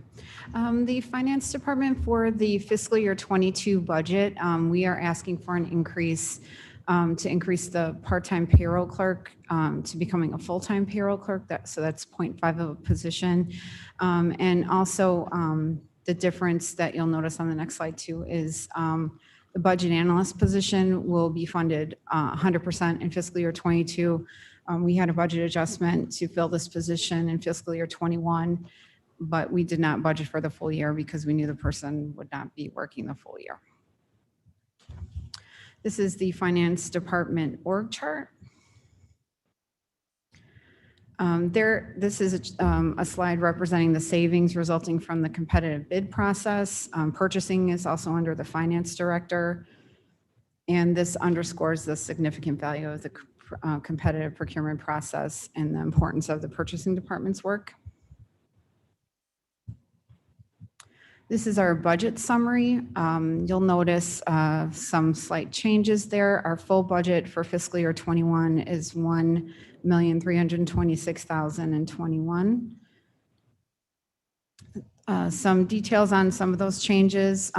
The Finance Department for the fiscal year 22 budget, we are asking for an increase to increase the part-time payroll clerk to becoming a full-time payroll clerk. So that's 0.5 of a position. And also the difference that you'll notice on the next slide too is the budget analyst position will be funded 100% in fiscal year 22. We had a budget adjustment to fill this position in fiscal year 21. But we did not budget for the full year because we knew the person would not be working the full year. This is the Finance Department org chart. This is a slide representing the savings resulting from the competitive bid process. Purchasing is also under the Finance Director. And this underscores the significant value of the competitive procurement process and the importance of the Purchasing Department's work. This is our budget summary. You'll notice some slight changes there. Our full budget for fiscal year 21 is $1,326,021. Some details on some of those changes.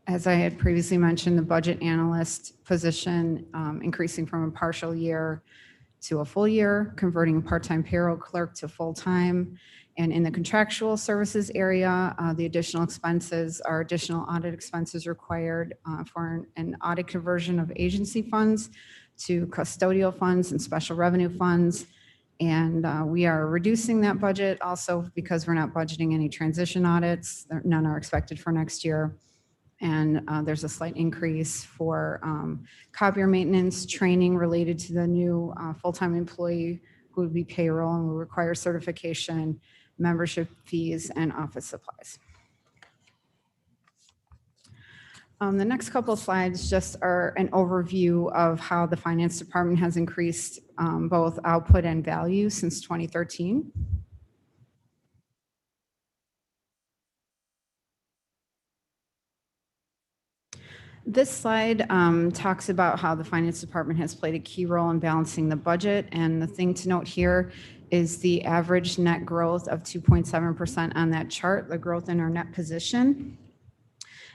As I had previously mentioned, the budget analyst position increasing from a partial year to a full year, converting part-time payroll clerk to full-time. And in the contractual services area, the additional expenses are additional audit expenses required for an audit conversion of agency funds to custodial funds and special revenue funds. And we are reducing that budget also because we're not budgeting any transition audits. None are expected for next year. And there's a slight increase for copier maintenance training related to the new full-time employee who would be payroll and will require certification, membership fees, and office supplies. The next couple of slides just are an overview of how the Finance Department has increased both output and value since 2013. This slide talks about how the Finance Department has played a key role in balancing the budget. And the thing to note here is the average net growth of 2.7% on that chart, the growth in our net position.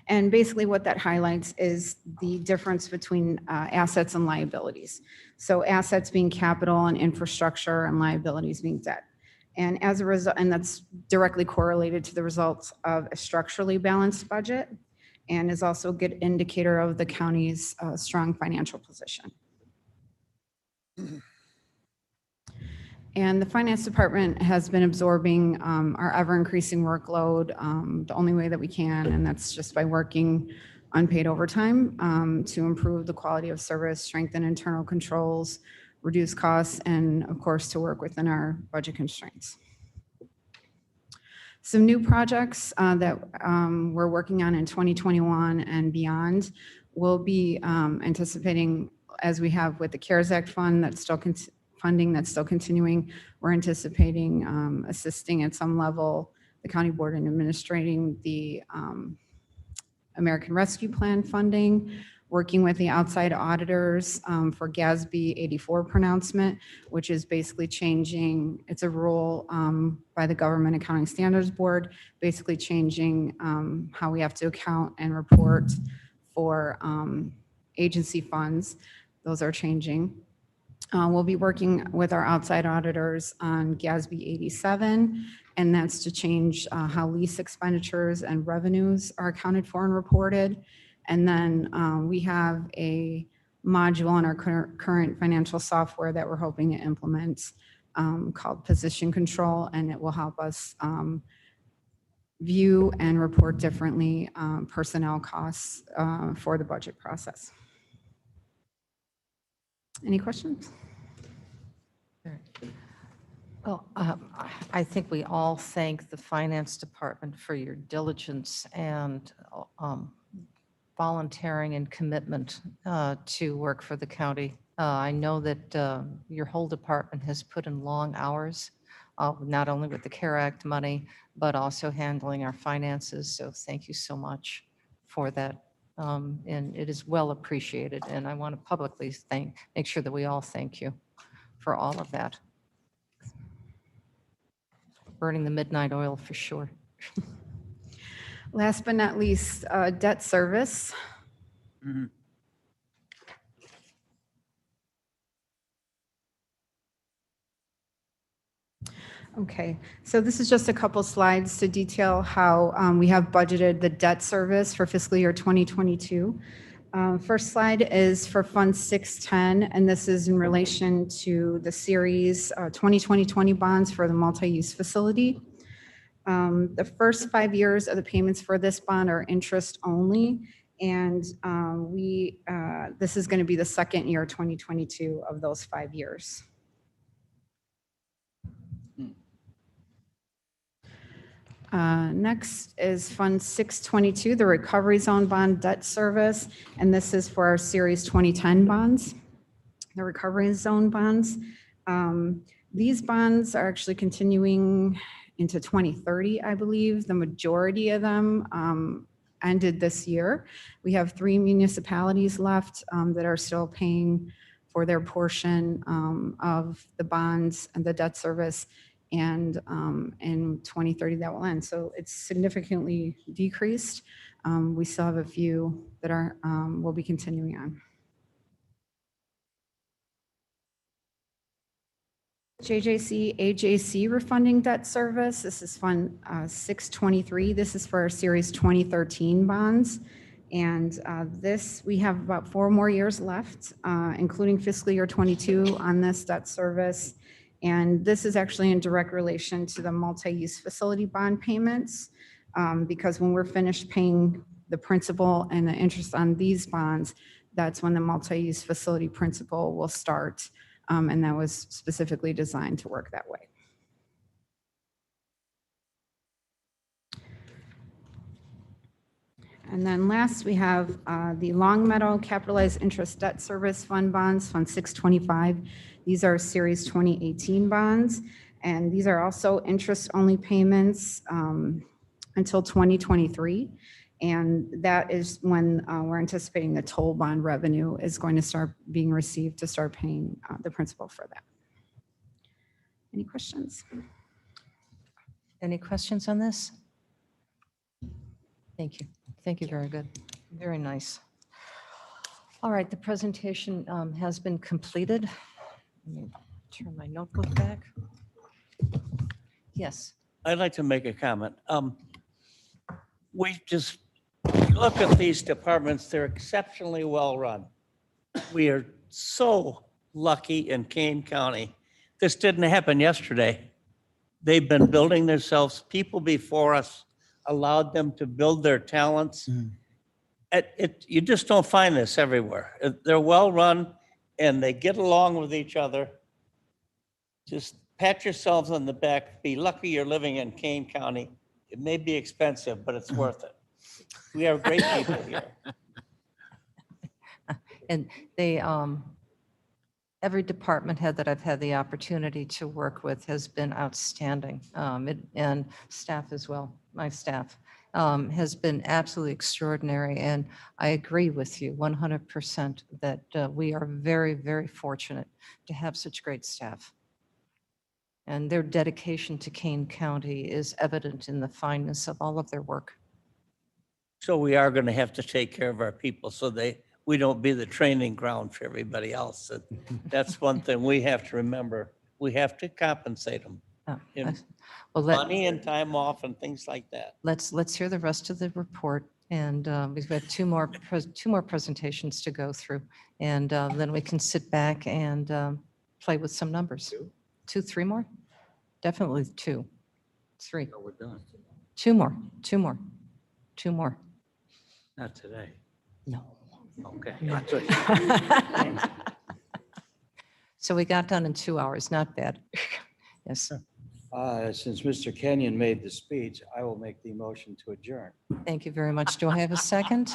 And basically what that highlights is the difference between assets and liabilities. So assets being capital and infrastructure and liabilities being debt. And as a result, and that's directly correlated to the results of a structurally balanced budget and is also a good indicator of the county's strong financial position. And the Finance Department has been absorbing our ever-increasing workload the only way that we can, and that's just by working unpaid overtime to improve the quality of service, strengthen internal controls, reduce costs, and of course, to work within our budget constraints. Some new projects that we're working on in 2021 and beyond will be anticipating, as we have with the CARES Act fund that's still funding that's still continuing. We're anticipating assisting at some level the county board in administrating the American Rescue Plan funding, working with the outside auditors for GASB 84 pronouncement, which is basically changing, it's a rule by the Government Accounting Standards Board, basically changing how we have to account and report for agency funds. Those are changing. We'll be working with our outside auditors on GASB 87, and that's to change how lease expenditures and revenues are accounted for and reported. And then we have a module in our current financial software that we're hoping to implement called Position Control, and it will help us view and report differently personnel costs for the budget process. Any questions? Well, I think we all thank the Finance Department for your diligence and volunteering and commitment to work for the county. I know that your whole department has put in long hours not only with the CARE Act money, but also handling our finances. So thank you so much for that. And it is well appreciated. And I want to publicly make sure that we all thank you for all of that. Burning the midnight oil for sure. Last but not least, debt service. Okay, so this is just a couple slides to detail how we have budgeted the debt service for fiscal year 2022. First slide is for Fund 610, and this is in relation to the series 2020 bonds for the multi-use facility. The first 5 years of the payments for this bond are interest only, and this is going to be the second year, 2022, of those 5 years. Next is Fund 622, the Recovery Zone Bond Debt Service, and this is for our Series 2010 bonds, the Recovery Zone bonds. These bonds are actually continuing into 2030, I believe. The majority of them ended this year. We have 3 municipalities left that are still paying for their portion of the bonds and the debt service. And in 2030 that will end. So it's significantly decreased. We still have a few that are will be continuing on. JJC, AJC refunding debt service. This is Fund 623. This is for our Series 2013 bonds. And this, we have about 4 more years left, including fiscal year 22 on this debt service. And this is actually in direct relation to the multi-use facility bond payments, because when we're finished paying the principal and the interest on these bonds, that's when the multi-use facility principal will start. And that was specifically designed to work that way. And then last, we have the Long Meadow Capitalized Interest Debt Service Fund bonds, Fund 625. These are Series 2018 bonds, and these are also interest-only payments until 2023. And that is when we're anticipating the toll bond revenue is going to start being received to start paying the principal for that. Any questions? Any questions on this? Thank you. Thank you. Very good. Very nice. All right, the presentation has been completed. Let me turn my notebook back. Yes. I'd like to make a comment. We just look at these departments, they're exceptionally well run. We are so lucky in Kane County. This didn't happen yesterday. They've been building themselves. People before us allowed them to build their talents. You just don't find this everywhere. They're well run and they get along with each other. Just pat yourselves on the back. Be lucky you're living in Kane County. It may be expensive, but it's worth it. We have great people here. And they, every department head that I've had the opportunity to work with has been outstanding. And staff as well, my staff has been absolutely extraordinary. And I agree with you 100% that we are very, very fortunate to have such great staff. And their dedication to Kane County is evident in the fineness of all of their work. So we are going to have to take care of our people so we don't be the training ground for everybody else. That's one thing we have to remember. We have to compensate them in money and time off and things like that. Let's hear the rest of the report. And we've got two more presentations to go through. And then we can sit back and play with some numbers. 2, 3 more? Definitely 2, 3. So we're done. 2 more. Not today. No. Okay. So we got done in 2 hours, not bad. Yes. Since Mr. Kenyon made the speech, I will make the motion to adjourn. Thank you very much. Do I have a second?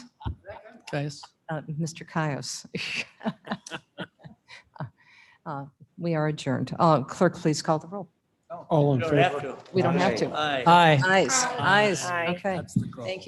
Guys. Mr. Caius. We are adjourned. Clerk, please call the roll. Oh. All in You don't have favor? to. We don't have to. Aye. Ayes, ayes. Aye. Okay. That's the call. Thank you.